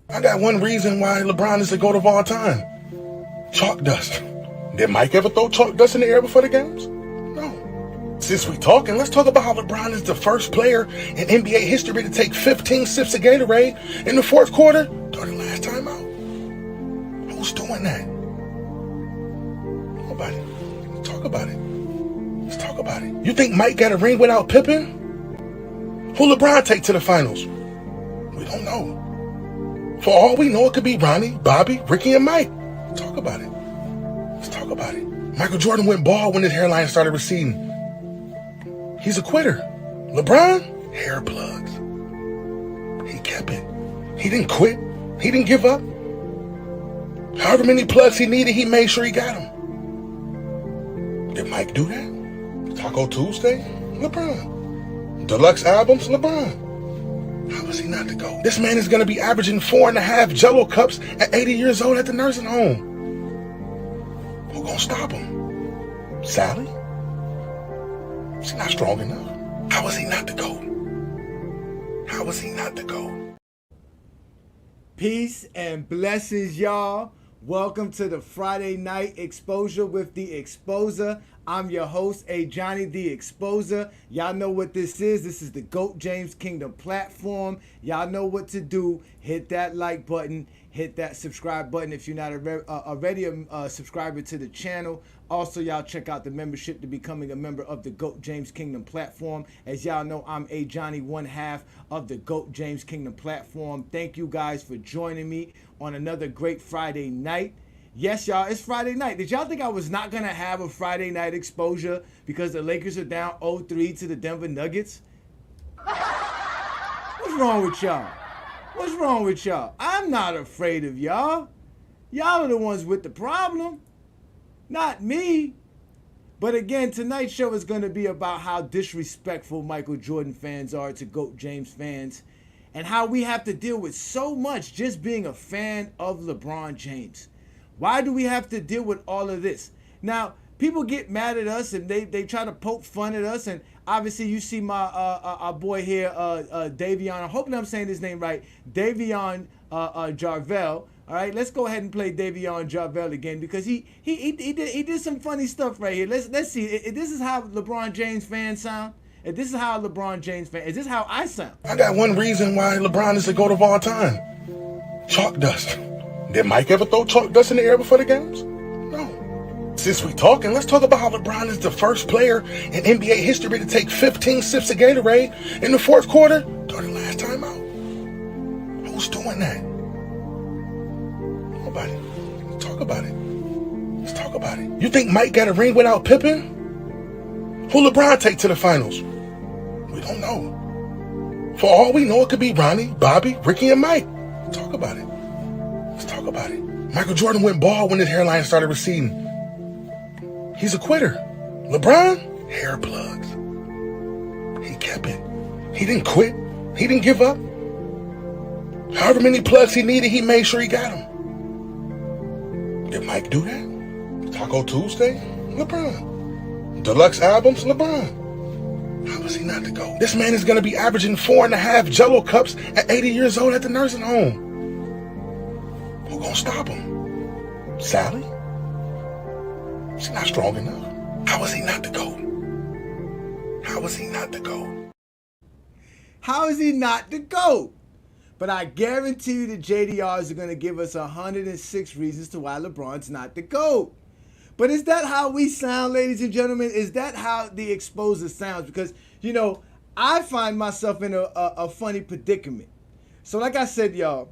I got one reason why LeBron is the GOAT of all time. Chalk dust. Did Mike ever throw chalk dust in the air before the games? No. Since we talking, let's talk about how LeBron is the first player in NBA history to take 15 sips of Gatorade in the fourth quarter during the last time out. Who's doing that? Nobody. Let's talk about it. Let's talk about it. You think Mike got a ring without Pippen? Who LeBron take to the finals? We don't know. For all we know, it could be Ronnie, Bobby, Ricky, and Mike. Let's talk about it. Let's talk about it. Michael Jordan went bald when his hairline started receding. He's a quitter. LeBron, hair plugs. He kept it. He didn't quit. He didn't give up. However many plugs he needed, he made sure he got them. Did Mike do that? Taco Tuesday? LeBron. Deluxe albums? LeBron. How was he not to go? This man is going to be averaging 4.5 Jell-O cups at 80 years old at the nursing home. Who gonna stop him? Sally? She's not strong enough. How was he not to go? How was he not to go? Peace and blessings, y'all. Welcome to the Friday Night Exposure with the Exposer. I'm your host, Ajani the Exposer. Y'all know what this is. This is the GOAT James Kingdom platform. Y'all know what to do. Hit that like button. Hit that subscribe button if you're not already a subscriber to the channel. Also, y'all check out the membership to becoming a member of the GOAT James Kingdom platform. As y'all know, I'm Ajani, one half of the GOAT James Kingdom platform. Thank you guys for joining me on another great Friday night. Yes, y'all, it's Friday night. Did y'all think I was not going to have a Friday night exposure because the Lakers are down 0-3 to the Denver Nuggets? What's wrong with y'all? What's wrong with y'all? I'm not afraid of y'all. Y'all are the ones with the problem, not me. But again, tonight's show is going to be about how disrespectful Michael Jordan fans are to GOAT James fans and how we have to deal with so much just being a fan of LeBron James. Why do we have to deal with all of this? Now, people get mad at us and they try to poke fun at us. And obviously, you see my our boy here, Davion. I hope I'm saying his name right. Davion Jarvel. All right, let's go ahead and play Davion Jarvel again because he did some funny stuff right here. Let's see. If this is how LeBron James fans sound. If this is how LeBron James fans, is this how I sound? I got one reason why LeBron is the GOAT of all time. Chalk dust. Did Mike ever throw chalk dust in the air before the games? No. Since we talking, let's talk about how LeBron is the first player in NBA history to take 15 sips of Gatorade in the fourth quarter during the last time out. Who's doing that? Nobody. Let's talk about it. Let's talk about it. You think Mike got a ring without Pippen? Who LeBron take to the finals? We don't know. For all we know, it could be Ronnie, Bobby, Ricky, and Mike. Let's talk about it. Let's talk about it. Michael Jordan went bald when his hairline started receding. He's a quitter. LeBron, hair plugs. He kept it. He didn't quit. He didn't give up. However many plugs he needed, he made sure he got them. Did Mike do that? Taco Tuesday? LeBron. Deluxe albums? LeBron. How was he not to go? This man is going to be averaging 4.5 Jell-O cups at 80 years old at the nursing home. Who gonna stop him? Sally? She's not strong enough. How was he not to go? How was he not to go? How is he not to go? But I guarantee you the JDRs are going to give us 106 reasons to why LeBron's not the GOAT. But is that how we sound, ladies and gentlemen? Is that how the Exposer sounds? Because, you know, I find myself in a funny predicament. So like I said, y'all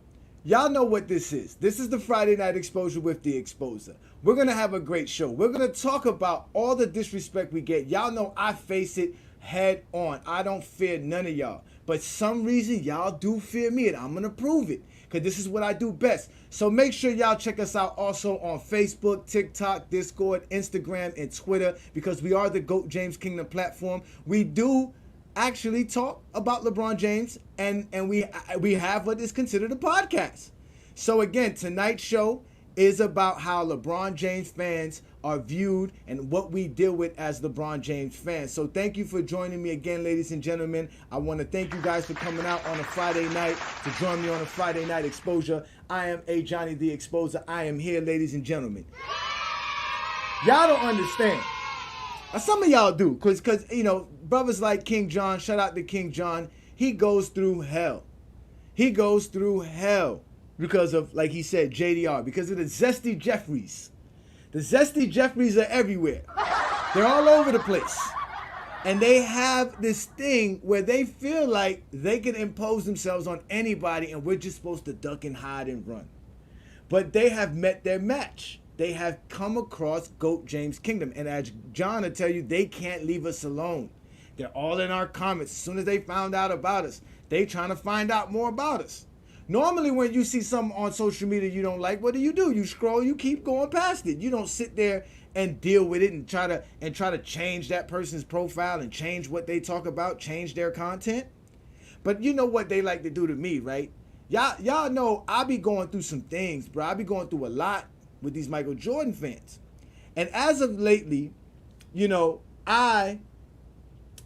know what this is. This is the Friday Night Exposure with the Exposer. We're going to have a great show. We're going to talk about all the disrespect we get. Y'all know I face it head on. I don't fear none of y'all. But some reason y'all do fear me, and I'm going to prove it. Because this is what I do best. So make sure y'all check us out also on Facebook, TikTok, Discord, Instagram, and Twitter. Because we are the GOAT James Kingdom platform. We do actually talk about LeBron James, and we have what is considered a podcast. So again, tonight's show is about how LeBron James fans are viewed and what we deal with as LeBron James fans. So thank you for joining me again, ladies and gentlemen. I want to thank you guys for coming out on a Friday night to join me on a Friday night exposure. I am Ajani the Exposer. I am here, ladies and gentlemen. Y'all don't understand. Some of y'all do, because you know, brothers like King John, shout out to King John, he goes through hell. He goes through hell because of, like he said, JDR, because of the Zesty Jeffries. The Zesty Jeffries are everywhere. They're all over the place. And they have this thing where they feel like they can impose themselves on anybody and we're just supposed to duck and hide and run. But they have met their match. They have come across GOAT James Kingdom. And as John will tell you, they can't leave us alone. They're all in our comments. As soon as they found out about us, they trying to find out more about us. Normally when you see something on social media you don't like, what do? You scroll, you keep going past it. You don't sit there and deal with it and try to change that person's profile and change what they talk about, change their content. But you know what they like to do to me, right? Y'all know I be going through some things, bro. I be going through a lot with these Michael Jordan fans. And as of lately, you know, I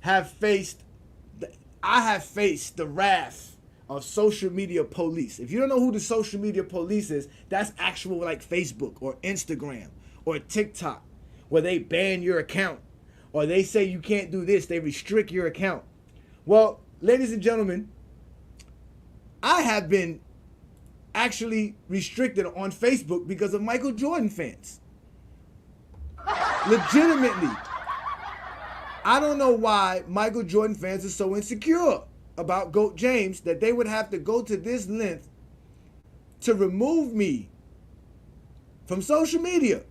have faced the wrath of social media police. If you don't know who the social media police is, that's actual like Facebook or Instagram or TikTok, where they ban your account or they say you can't do this, they restrict your account. Well, ladies and gentlemen, I have been actually restricted on Facebook because of Michael Jordan fans. Legitimately. I don't know why Michael Jordan fans are so insecure about GOAT James that they would have to go to this length to remove me from social media.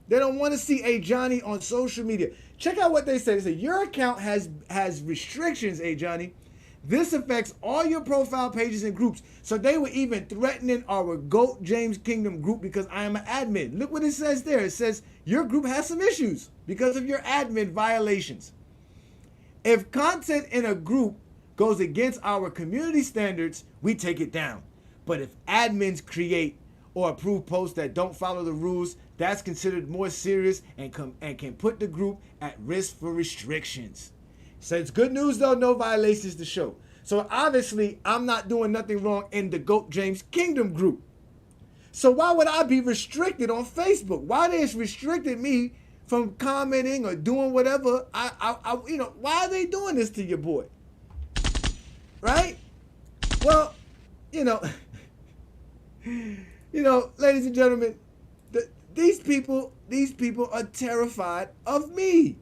They don't want to see Ajani on social media. Check out what they say. They say, your account has restrictions, Ajani. This affects all your profile pages and groups. So they were even threatening our GOAT James Kingdom group because I am an admin. Look what it says there. It says your group has some issues because of your admin violations. If content in a group goes against our community standards, we take it down. But if admins create or approve posts that don't follow the rules, that's considered more serious and can put the group at risk for restrictions. So it's good news though, no violations to show. So obviously I'm not doing nothing wrong in the GOAT James Kingdom group. So why would I be restricted on Facebook? Why they restricted me from commenting or doing whatever? You know, why are they doing this to your boy? Right? Well, you know, ladies and gentlemen, these people are terrified of me.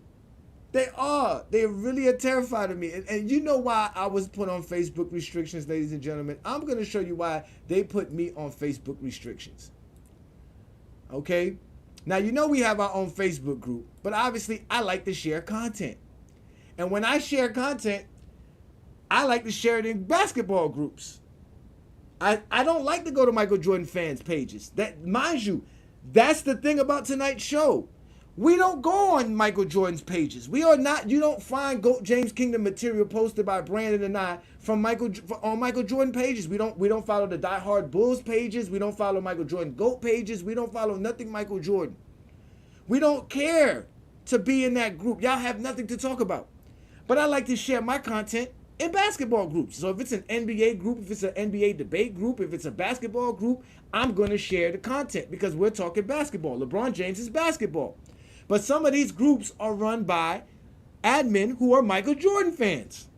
They are. They really are terrified of me. And you know why I was put on Facebook restrictions, ladies and gentlemen? I'm going to show you why they put me on Facebook restrictions. Okay? Now, you know we have our own Facebook group, but obviously I like to share content. And when I share content, I like to share it in basketball groups. I don't like to go to Michael Jordan fans' pages. That, mind you, that's the thing about tonight's show. We don't go on Michael Jordan's pages. We are not. You don't find GOAT James Kingdom material posted by Brandon and I on Michael Jordan pages. We don't follow the Die Hard Bulls pages. We don't follow Michael Jordan GOAT pages. We don't follow nothing Michael Jordan. We don't care to be in that group. Y'all have nothing to talk about. But I like to share my content in basketball groups. So if it's an NBA group, if it's an NBA debate group, if it's a basketball group, I'm going to share the content because we're talking basketball. LeBron James is basketball. But some of these groups are run by admin who are Michael Jordan fans.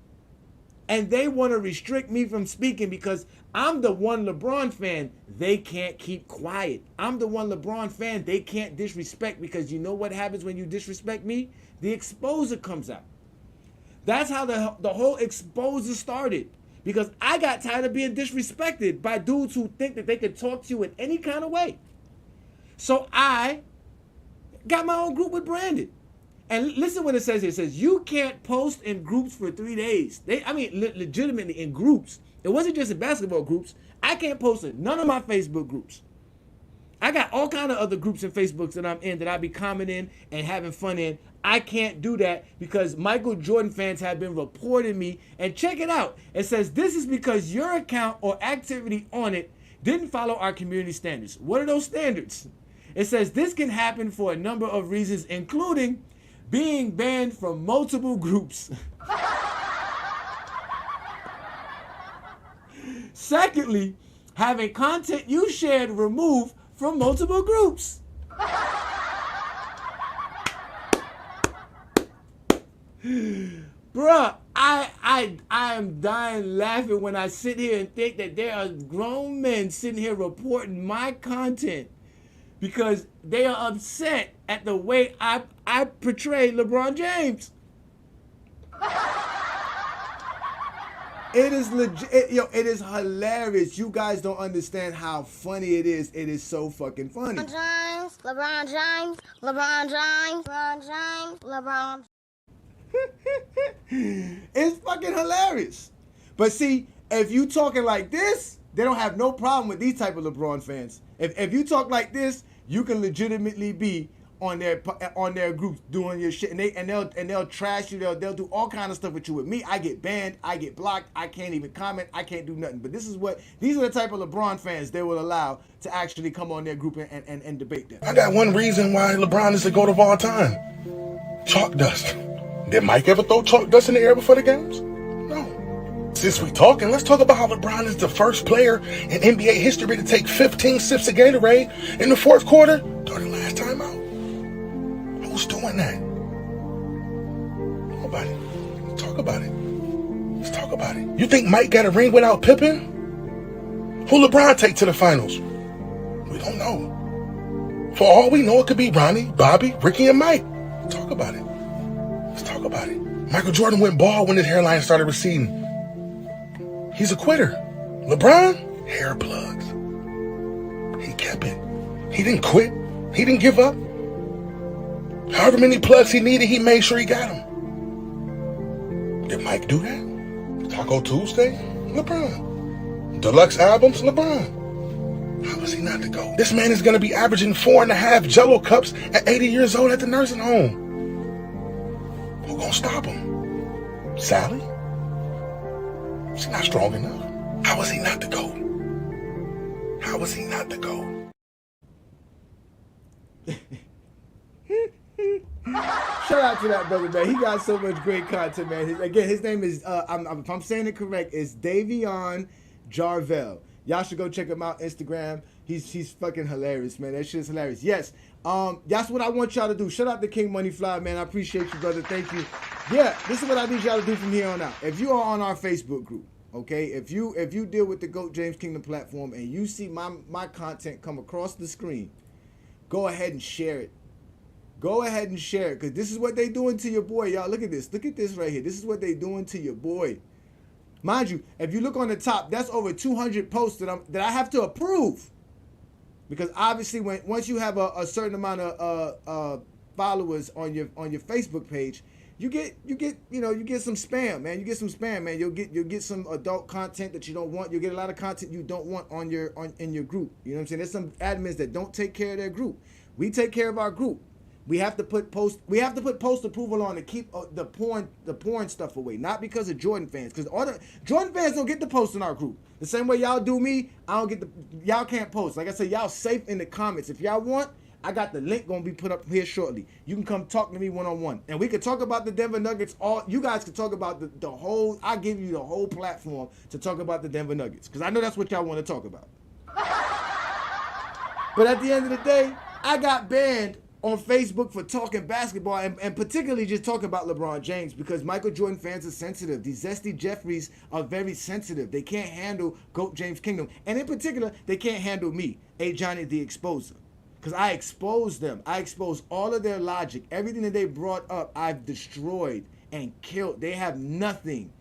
And they want to restrict me from speaking because I'm the one LeBron fan they can't keep quiet. I'm the one LeBron fan they can't disrespect because you know what happens when you disrespect me? The exposer comes out. That's how the whole exposer started. Because I got tired of being disrespected by dudes who think that they could talk to you in any kind of way. So I got my own group with Brandon. And listen what it says here. It says, you can't post in groups for 3 days. Legitimately in groups. It wasn't just in basketball groups. I can't post in none of my Facebook groups. I got all kind of other groups and Facebooks that I'm in that I be commenting and having fun in. I can't do that because Michael Jordan fans have been reporting me. And check it out. It says, this is because your account or activity on it didn't follow our community standards. What are those standards? It says this can happen for a number of reasons, including being banned from multiple groups. Secondly, having content you shared removed from multiple groups. Bruh, I am dying laughing when I sit here and think that there are grown men sitting here reporting my content because they are upset at the way I portray LeBron James. It is legit, it is hilarious. You guys don't understand how funny it is. It is so fucking funny. LeBron James, LeBron James, LeBron James, LeBron. It's fucking hilarious. But see, if you talking like this, they don't have no problem with these type of LeBron fans. If you talk like this, you can legitimately be on their groups doing your shit, and they'll trash you. They'll do all kind of stuff with you. With me, I get banned, I get blocked, I can't even comment, I can't do nothing. But these are the type of LeBron fans they will allow to actually come on their group and debate them. I got one reason why LeBron is the GOAT of all time. Chalk dust. Did Mike ever throw chalk dust in the air before the games? No. Since we talking, let's talk about how LeBron is the first player in NBA history to take 15 sips of Gatorade in the fourth quarter during the last time out. Who's doing that? Nobody. Let's talk about it. Let's talk about it. You think Mike got a ring without Pippen? Who LeBron take to the finals? We don't know. For all we know, it could be Ronnie, Bobby, Ricky, and Mike. Let's talk about it. Let's talk about it. Michael Jordan went bald when his hairline started receding. He's a quitter. LeBron, hair plugs. He kept it. He didn't quit. He didn't give up. However many plugs he needed, he made sure he got them. Did Mike do that? Taco Tuesday? LeBron. Deluxe albums? LeBron. How was he not to go? This man is going to be averaging 4.5 Jell-O cups at 80 years old at the nursing home. Who gonna stop him? Sally? She's not strong enough. How was he not to go? How was he not to go? Shout out to that brother, man. He got so much great content, man. His name is, if I'm saying it correct, is Davion Jarvel. Y'all should go check him out Instagram. He's fucking hilarious, man. That shit's hilarious. Yes, that's what I want y'all to do. Shout out to King Money Fly, man. I appreciate you, brother. Thank you. Yeah, this is what I need y'all to do from here on out. If you are on our Facebook group, okay, if you deal with the GOAT James Kingdom platform and you see my content come across the screen, go ahead and share it. Go ahead and share it, because this is what they doing to your boy, y'all. Look at this. Look at this right here. This is what they doing to your boy. Mind you, if you look on the top, that's over 200 posts that I have to approve. Because obviously, once you have a certain amount of followers on your Facebook page, you get some spam, man. You get some spam, man. You'll get some adult content that you don't want. You'll get a lot of content you don't want in your group. You know what I'm saying? There's some admins that don't take care of their group. We take care of our group. We have to put post approval on to keep the porn stuff away. Not because of Jordan fans, because all the Jordan fans don't get to post in our group. The same way y'all do me, y'all can't post. Like I said, y'all safe in the comments. If y'all want, I got the link gonna be put up here shortly. You can come talk to me one-on-one, and we can talk about the Denver Nuggets. You guys can talk about the whole. I give you the whole platform to talk about the Denver Nuggets, because I know that's what y'all want to talk about. But at the end of the day, I got banned on Facebook for talking basketball and particularly just talking about LeBron James, because Michael Jordan fans are sensitive. These Zesty Jeffries are very sensitive. They can't handle GOAT James Kingdom. And in particular, they can't handle me, Ajani the Exposer. Because I exposed them. I exposed all of their logic. Everything that they brought up, I've destroyed and killed. They have nothing.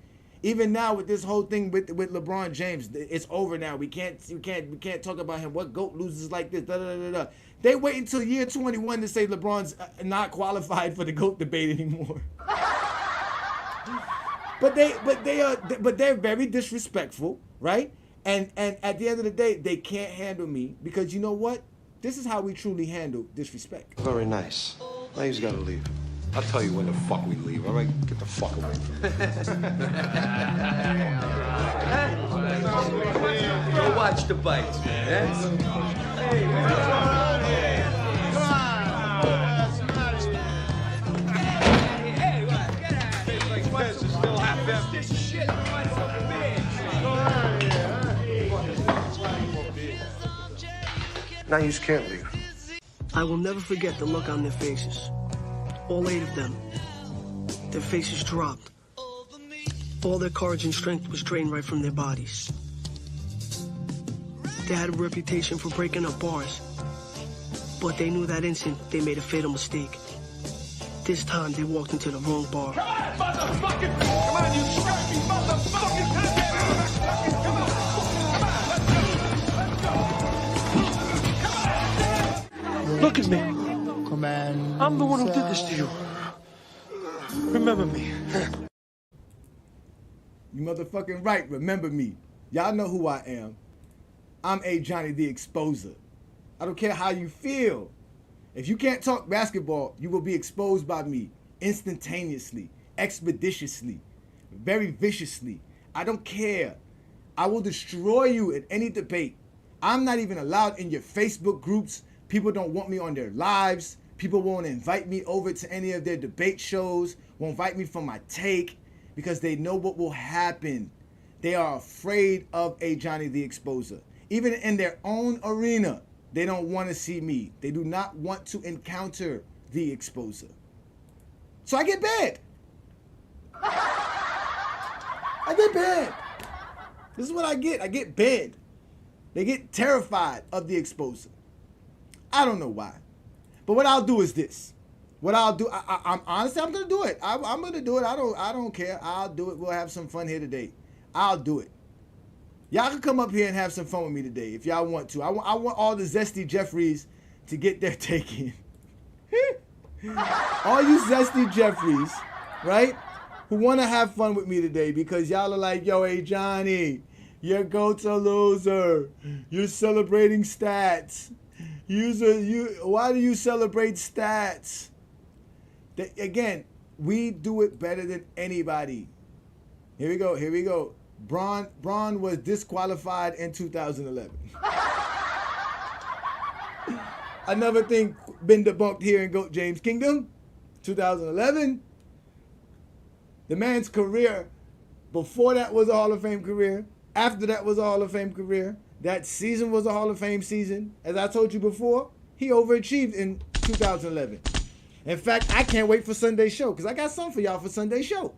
Even now with this whole thing with LeBron James, it's over now. We can't talk about him. What GOAT loses like this? Da, da, da, da. They wait until year 21 to say LeBron's not qualified for the GOAT debate anymore. but they're very disrespectful, right? And at the end of the day, they can't handle me, because you know what? This is how we truly handle disrespect. Very nice. Now he's got to leave. I'll tell you when the fuck we leave, all right? Get the fuck away. Go watch the bites, man. Hey, Now you just can't leave. I will never forget the look on their faces. All 8 of them. Their faces dropped. All their courage and strength was drained right from their bodies. They had a reputation for breaking up bars, but they knew that instant they made a fatal mistake. This time they walked into the wrong bar. Come on, motherfucker! Come on, you scrappy motherfucker! Come on, let's go! Look at me. I'm the one who did this to you. Remember me. You motherfucking right, remember me. Y'all know who I am. I'm Ajani the Exposer. I don't care how you feel. If you can't talk basketball, you will be exposed by me instantaneously, expeditiously, very viciously. I don't care. I will destroy you in any debate. I'm not even allowed in your Facebook groups. People don't want me on their lives. People won't invite me over to any of their debate shows, won't invite me for my take because they know what will happen. They are afraid of Ajani the Exposer. Even in their own arena, they don't want to see me. They do not want to encounter the Exposer. So I get banned. I get banned. This is what I get. I get banned. They get terrified of the Exposer. I don't know why. But what I'll do is this. What I'll do, I'm honestly, I'm gonna do it. I'm gonna do it. I don't care. I'll do it. We'll have some fun here today. I'll do it. Y'all can come up here and have some fun with me today if y'all want to. I want all the zesty Jeffries to get their take in. All you zesty Jeffries, right, who want to have fun with me today because y'all are like, yo, hey, Johnny, your goat's a loser. You're celebrating stats. Why do you celebrate stats? Again, we do it better than anybody. Here we go. Braun was disqualified in 2011. Another thing been debunked here in GOAT James Kingdom, 2011. The man's career before that was a Hall of Fame career. After that was a Hall of Fame career. That season was a Hall of Fame season. As I told you before, he overachieved in 2011. In fact, I can't wait for Sunday's show because I got something for y'all for Sunday's show.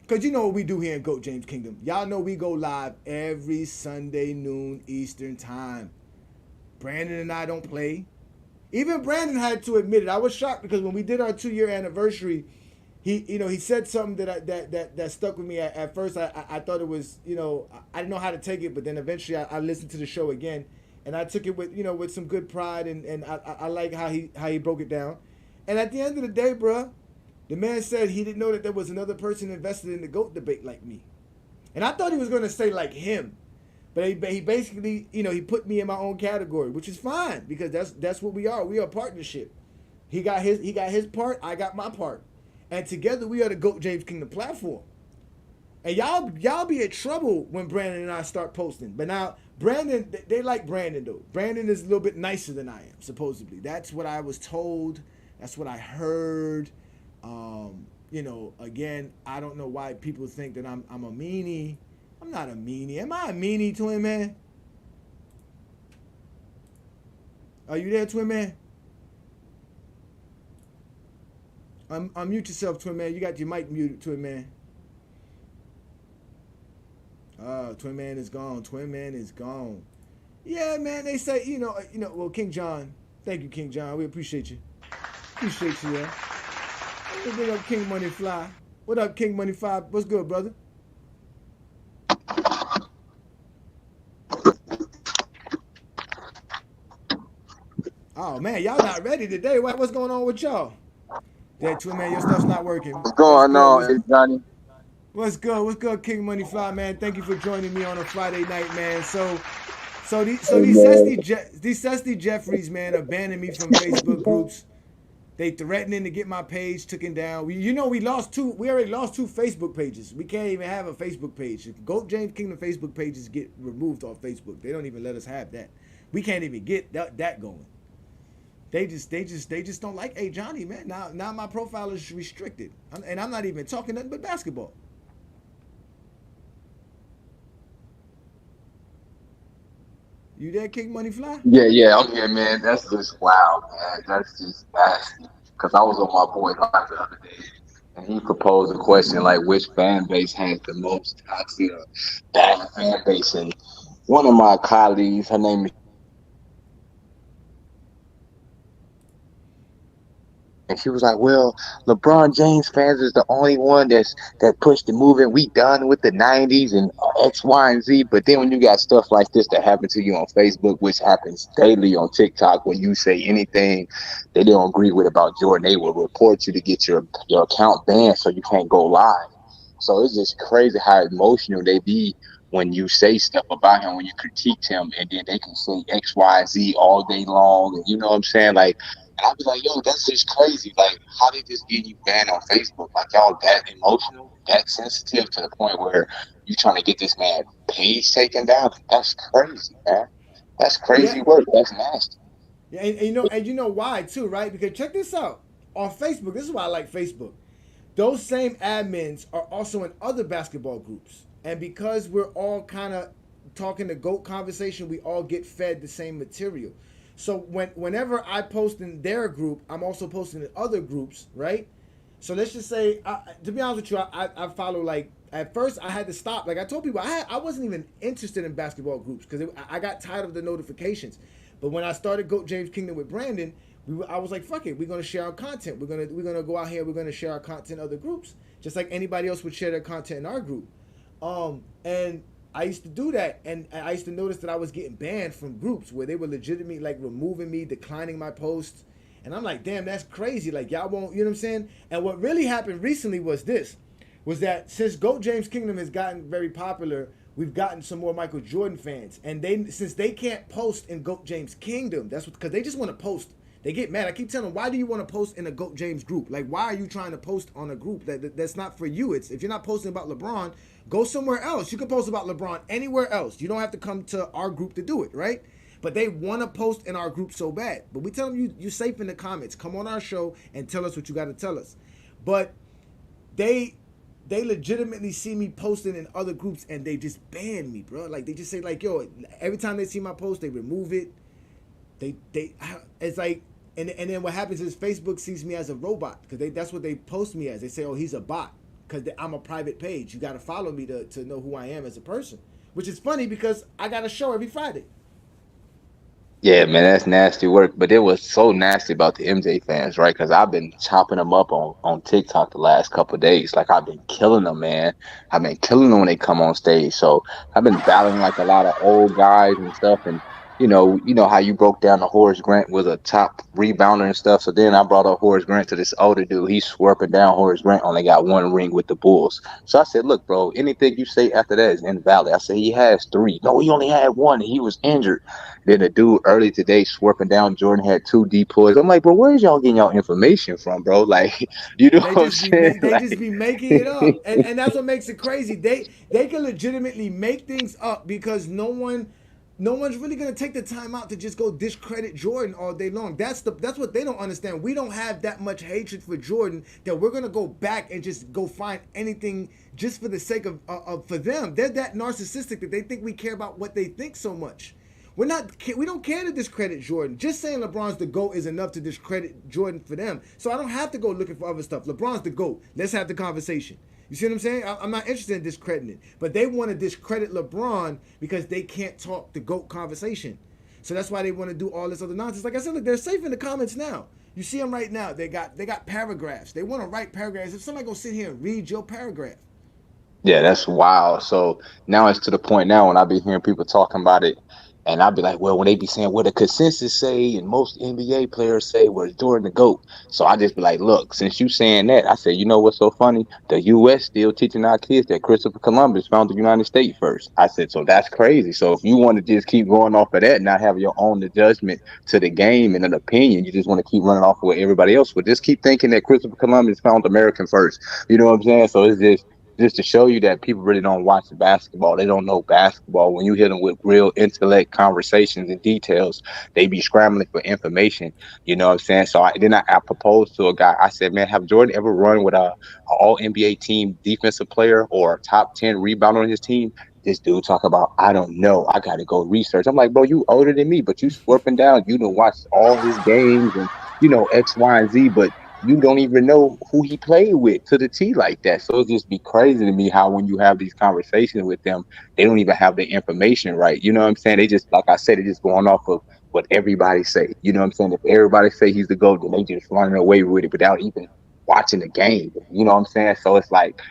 Because you know what we do here in GOAT James Kingdom. Y'all know we go live every Sunday noon Eastern time. Brandon and I don't play. Even Brandon had to admit it. I was shocked because when we did our 2-year anniversary, he said something that stuck with me. At first, I thought it was, I didn't know how to take it, but then eventually I listened to the show again, and I took it with some good pride, and I like how he broke it down. And at the end of the day, bruh, the man said he didn't know that there was another person invested in the GOAT debate like me. And I thought he was going to say like him. But he basically, he put me in my own category, which is fine because that's what we are. We are a partnership. He got his part, I got my part. And together we are the GOAT James Kingdom platform. And y'all be in trouble when Brandon and I start posting. But now Brandon, they like Brandon though. Brandon is a little bit nicer than I am, supposedly. That's what I was told. That's what I heard. Again, I don't know why people think that I'm a meanie. I'm not a meanie. Am I a meanie, Twin Man? Are you there, Twin Man? Unmute yourself, Twin Man. You got your mic muted, Twin Man. Twin Man is gone. Twin Man is gone. Yeah, man, they say, well, King John. Thank you, King John. We appreciate you. Appreciate you, yeah. Big up King Money Fly. What up, King Money Fly? What's good, brother? Oh, man, y'all not ready today. What's going on with y'all? Yeah, Twin Man, your stuff's not working. What's going on, Johnny? What's good? What's good, King Money Fly, man? Thank you for joining me on a Friday night, man. So these Sesty Jeffries, man, abandoning me from Facebook groups. They threatening to get my page taken down. We already lost two Facebook pages. We can't even have a Facebook page. If GOAT James Kingdom Facebook pages get removed off Facebook, they don't even let us have that. We can't even get that going. They just don't like Ajani, man. Now my profile is restricted, and I'm not even talking nothing but basketball. You there, King Money Fly? Yeah, I'm here, man. That's just wow, man. That's just nasty. Because I was on my boy live the other day, and he proposed a question like, which fan base has the most toxic or bad fan base? And one of my colleagues, her name is, and she was like, "Well, LeBron James fans is the only one that pushed the movement. We done with the '90s and X, Y, and Z." But then when you got stuff like this that happen to you on Facebook, which happens daily on TikTok, when you say anything they don't agree with about Jordan, they will report you to get your account banned so you can't go live. So it's just crazy how emotional they be when you say stuff about him, when you critique him, and then they can say X, Y, Z all day long, and you know what I'm saying, like. And I was like, yo, that's just crazy. Like, how they just get you banned on Facebook? Like, y'all that emotional, that sensitive to the point where you trying to get this man page taken down? That's crazy, man. That's Yeah. crazy work. That's nasty. Yeah, and you know why too, right? Because check this out. On Facebook, this is why I like Facebook. Those same admins are also in other basketball groups. And because we're all kind of talking the GOAT conversation, we all get fed the same material. So whenever I post in their group, I'm also posting in other groups, right? So let's just say, to be honest with you, I follow, like, at first I had to stop. Like I told people, I wasn't even interested in basketball groups because I got tired of the notifications. But when I started GOAT James Kingdom with Brandon, I was like, fuck it, we're gonna share our content. We're gonna go out here. We're gonna share our content in other groups, just like anybody else would share their content in our group. And I used to do that, and I used to notice that I was getting banned from groups where they were legitimately like removing me, declining my posts, and I'm like, damn, that's crazy. Like y'all won't, you know what I'm saying? And what really happened recently was that since GOAT James Kingdom has gotten very popular, we've gotten some more Michael Jordan fans, and since they can't post in GOAT James Kingdom, that's what, because they just want to post. They get mad. I keep telling them, why do you want to post in a GOAT James group? Like, why are you trying to post on a group that's not for you? It's, if you're not posting about LeBron, go somewhere else. You can post about LeBron anywhere else. You don't have to come to our group to do it, right? But they want to post in our group so bad. But we tell them, you're safe in the comments. Come on our show and tell us what you got to tell us. But they legitimately see me posting in other groups and they just ban me, bro. Like, they just say, like, yo, every time they see my post, they remove it. It's like, and then what happens is Facebook sees me as a robot, because that's what they post me as. They say, oh, he's a bot, because I'm a private page. You got to follow me to know who I am as a person, which is funny because I got a show every Friday. Yeah, man, that's nasty work. But it was so nasty about the MJ fans, right? Because I've been chopping them up on TikTok the last couple of days. Like, I've been killing them, man. I've been killing them when they come on stage. So I've been battling like a lot of old guys and stuff. And you know how you broke down the Horace Grant was a top rebounder and stuff. So then I brought up Horace Grant to this older dude. He's swerping down. Horace Grant only got one ring with the Bulls. So I said, look, bro, anything you say after that is invalid. I said, he has three. No, he only had one, and he was injured. Then the dude early today swerping down Jordan had two depoys. I'm like, bro, where's y'all getting y'all information from, bro? Like, you know They what I'm just be saying? they just be making it up, and that's what makes it crazy. They can legitimately make things up because no one's really gonna take the time out to just go discredit Jordan all day long. That's what they don't understand. We don't have that much hatred for Jordan that we're gonna go back and just go find anything just for the sake of for them. They're that narcissistic that they think we care about what they think so much. We don't care to discredit Jordan. Just saying LeBron's the GOAT is enough to discredit Jordan for them. So I don't have to go looking for other stuff. LeBron's the GOAT. Let's have the conversation. You see what I'm saying? I'm not interested in discrediting it. But they want to discredit LeBron because they can't talk the GOAT conversation. So that's why they want to do all this other nonsense. Like I said, look, they're safe in the comments now. You see them right now. They got paragraphs. They want to write paragraphs. If somebody go sit here and read your paragraph. Yeah, that's wild. So now it's to the point now when I be hearing people talking about it, and I'll be like, well, when they be saying what the consensus say, and most NBA players say, well, Jordan the GOAT. So I just be like, look, since you saying that, I said, you know what's so funny? The U.S. still teaching our kids that Christopher Columbus found the United States first. I said, so that's crazy. So if you want to just keep going off of that, and not have your own judgment to the game and an opinion, you just want to keep running off of what everybody else would. Just keep thinking that Christopher Columbus found American first. You know what I'm saying? So it's just to show you that people really don't watch basketball. They don't know basketball. When you hit them with real intellect conversations and details, they be scrambling for information. You know what I'm saying? So I proposed to a guy. I said, man, have Jordan ever run with a all NBA team defensive player or a top 10 rebounder on his team? this dude talk about, I don't know, I gotta go research. I'm like, bro, you older than me, but you slurping down, you done watched all his games and X, Y, and Z, but you don't even know who he played with to the T like that. So it just be crazy to me how when you have these conversations with them, they don't even have the information right. You know what I'm saying? They just, like I said, they just going off of what everybody say. You know what I'm saying? If everybody say he's the GOAT, then they just running away with it without even watching the game. You know what I'm saying? So it's like,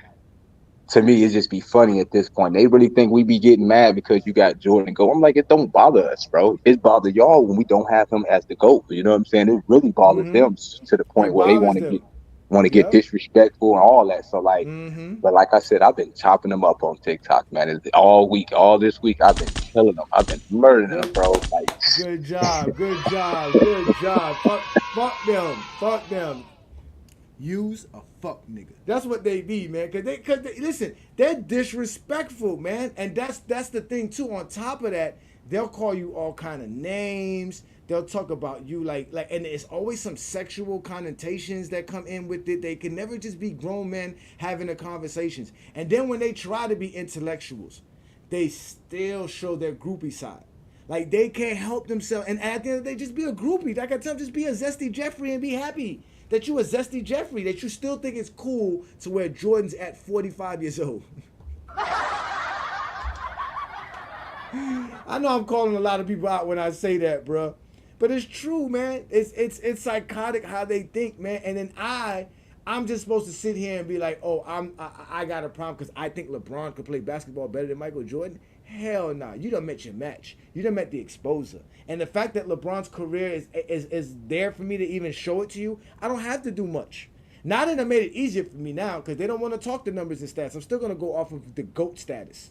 to me, it just be funny at this point. They really think we be getting mad because you got Jordan go. I'm like, it don't bother us, bro. It bother y'all when we don't have him as the GOAT. You know what I'm saying? It really bothers them to the point It where they bothers them. want to get Yep. disrespectful and all that. So like, but like I said, I've been chopping them up on TikTok, man. All week, all this week, I've been killing them. I've been murdering them, Good, bro. Like, good job. Good job. Good job. Fuck them. Fuck them. Use a fuck nigga. That's what they be, man. Cause they listen, they're disrespectful, man. And that's the thing too. On top of that, they'll call you all kind of names. They'll talk about you like, and it's always some sexual connotations that come in with it. They can never just be grown men having a conversations. And then when they try to be intellectuals, they still show their groupie side. Like they can't help themselves, and at the end of the day, just be a groupie. Like I tell them, just be a zesty Jeffrey and be happy that you a zesty Jeffrey. That you still think it's cool to wear Jordans at 45 years old. I know I'm calling a lot of people out when I say that, bro, but it's true, man. It's psychotic how they think, man. And then I'm just supposed to sit here and be like, oh, I got a problem because I think LeBron could play basketball better than Michael Jordan. Hell no. You done met your match. You done met the exposure. And the fact that LeBron's career is there for me to even show it to you, I don't have to do much. Now that I made it easier for me now because they don't want to talk the numbers and stats. I'm still going to go off of the GOAT status.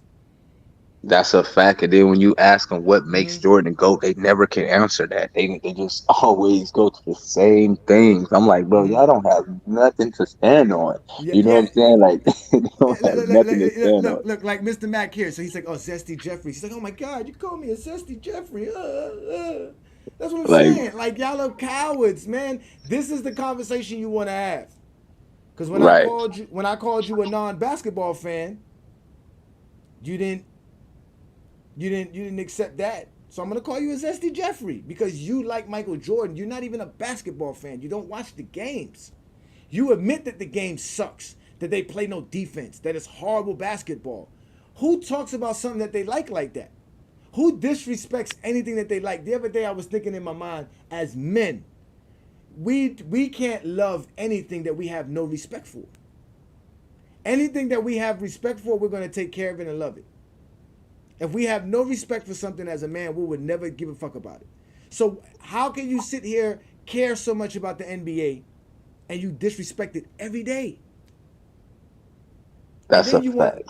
that's a fact. And then when you ask them what makes Jordan GOAT, they never can answer that. They just always go to the same things. I'm like, bro, y'all don't have nothing to stand on. Yeah, You know what yeah. I'm saying? Like, they don't have Look, nothing to stand on. look, like Mr. Mac here. So he's like, oh, Zesty Jeffrey. He's like, oh my God, you call me a Zesty Jeffrey. That's what I'm Like, saying. Like, y'all are cowards, man. This is the conversation you want to have. Because right. when I called you a non-basketball fan, you didn't accept that. So I'm gonna call you a Zesty Jeffrey because you like Michael Jordan. You're not even a basketball fan. You don't watch the games. You admit that the game sucks, that they play no defense, that it's horrible basketball. Who talks about something that they like that? Who disrespects anything that they like? The other day I was thinking in my mind, as men, we can't love anything that we have no respect for. Anything that we have respect for, we're gonna take care of it and love it. If we have no respect for something as a man, we would never give a fuck about it. So how can you sit here, care so much about the NBA, and you disrespect it every day? That's a fact.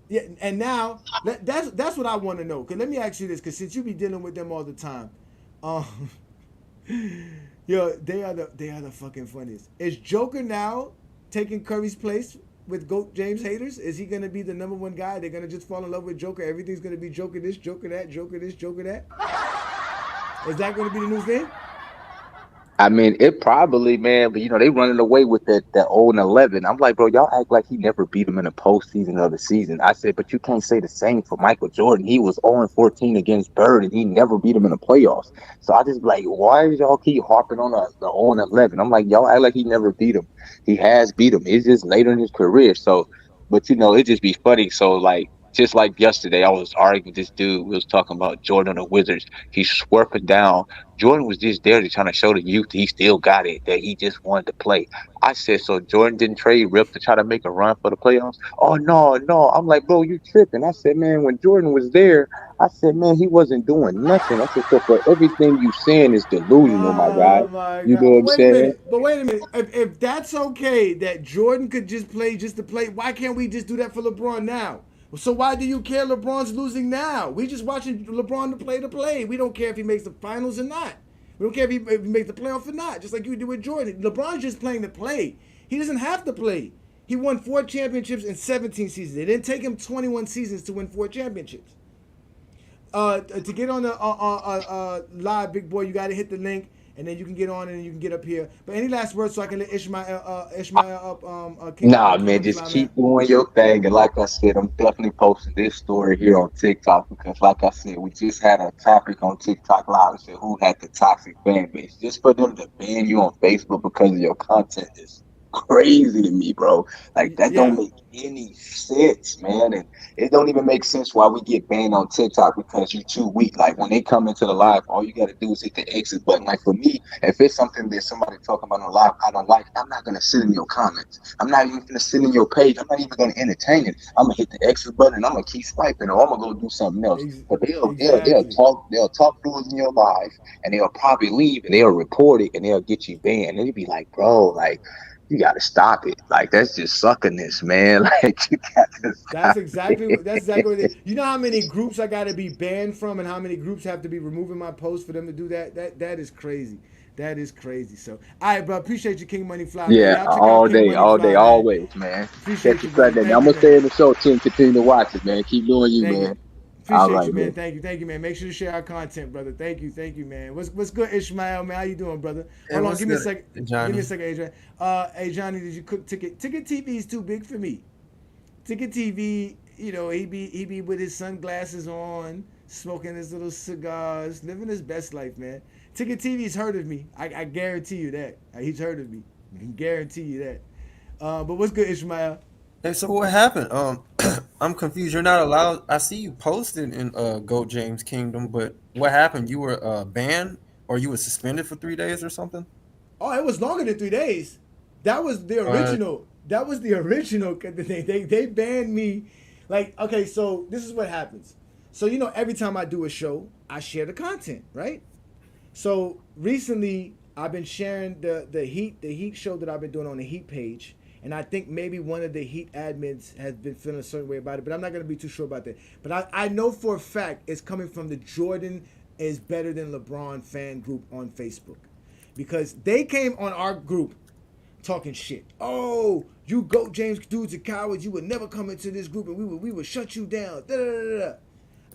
Yeah, and now that's what I want to know. Cause let me ask you this, cause since you be dealing with them all the time, um, yo, they are the fucking funniest. Is Joker now taking Curry's place with GOAT James haters? Is he gonna be the number one guy? They're gonna just fall in love with Joker. Everything's gonna be Joker this, Joker that, Joker this, Joker that. Is that gonna be the new thing? I mean, it probably, man, but they running away with that 0-11. I'm like, bro, y'all act like he never beat him in the postseason of the season. I said, but you can't say the same for Michael Jordan. He was 0-14 against Bird, and he never beat him in the playoffs. So I just like, why do y'all keep harping on the 0-11? I'm like, y'all act like he never beat him. He has beat him. It's just later in his career. So, but it just be funny. So like, just like yesterday, I was arguing with this dude. We was talking about Jordan on the Wizards. He's swerving down. Jordan was just there to trying to show the youth he still got it, that he just wanted to play. I said, so Jordan didn't trade Rip to try to make a run for the playoffs? Oh, no. I'm like, bro, you tripping. I said, man, when Jordan was there, I said, man, he wasn't doing nothing. I said, so for everything you saying is delusional, my guy. Oh my You God! know what I'm saying? But wait a minute. If that's okay, that Jordan could just play just to play, why can't we just do that for LeBron now? So why do you care LeBron's losing now? We just watching LeBron to play. We don't care if he makes the finals or not. We don't care if he makes the playoff or not, just like you do with Jordan. LeBron's just playing to play. He doesn't have to play. He won 4 championships in 17 seasons. It didn't take him 21 seasons to win 4 championships. To get on the live, big boy, you got to hit the link. and then you can get on and you can get up here. But any last words so I can let Ishmael up, Nah, King man, Money just Fly, man? keep doing your thing. And like I said, I'm definitely posting this story here on TikTok because, like I said, we just had a topic on TikTok Live. Said who had the toxic fan base. Just for them to ban you on Facebook because of your content is crazy to me, bro. Like that don't Yeah, make any sense, man. And it don't even make sense why we get banned on TikTok because you too weak. Like when they come into the live, all you got to do is hit the exit button. Like for me, if it's something that somebody talking about on live I don't like, I'm not gonna sit in your comments. I'm not even gonna sit in your page. I'm not even gonna entertain it. I'm gonna hit the exit button and I'm gonna keep swiping or I'm gonna go do something else. ex- But exactly. they'll talk to us in your live and they'll probably leave and they'll report it and they'll get you banned. And you'll be like, bro, like you gotta stop it. Like that's just suckiness, man. Like you got to stop That's exactly what it it. is. You know how many groups I got to be banned from, and how many groups have to be removing my posts for them to do that? That is crazy. That is crazy. So, all right, bro. Appreciate you, King Money Fly, man. Yeah, Y'all check out King Money all day, Fly, man. always, man. Catch Appreciate you you, brother. Sunday, man. Thank I'm you, gonna man. stay in the show too and continue to watch it, man. Keep doing you, Thank man. you. All Appreciate right, you, man. man. Thank you, man. Make sure to share our content, brother. Thank you, man. What's good, Ishmael, man? How you doing, brother? Hey, Hold on, what's give me a good, second. Give me a Johnny? second, Adrian. Hey Johnny, did you cook ticket? Ticket TV is too big for me. Ticket TV, he be with his sunglasses on, smoking his little cigars, living his best life, man. Ticket TV's heard of me. I guarantee you that. He's heard of me. I can guarantee you that. But what's good, Ishmael? Hey, so what happened? I'm confused. You're not allowed. I see you posted in Goat James Kingdom, but what happened? You were banned or you were suspended for 3 days or something? Oh, it was longer than 3 days. That was the Uh, original. That was the original. They banned me. Like, okay, so this is what happens. So every time I do a show, I share the content, right? So recently, I've been sharing the Heat show that I've been doing on the Heat page, and I think maybe one of the Heat admins has been feeling a certain way about it, but I'm not gonna be too sure about that. But I know for a fact it's coming from the Jordan is better than LeBron fan group on Facebook, because they came on our group talking shit. Oh, you Goat James dudes are cowards. You would never come into this group, and we would shut you down. Da, da, da, da.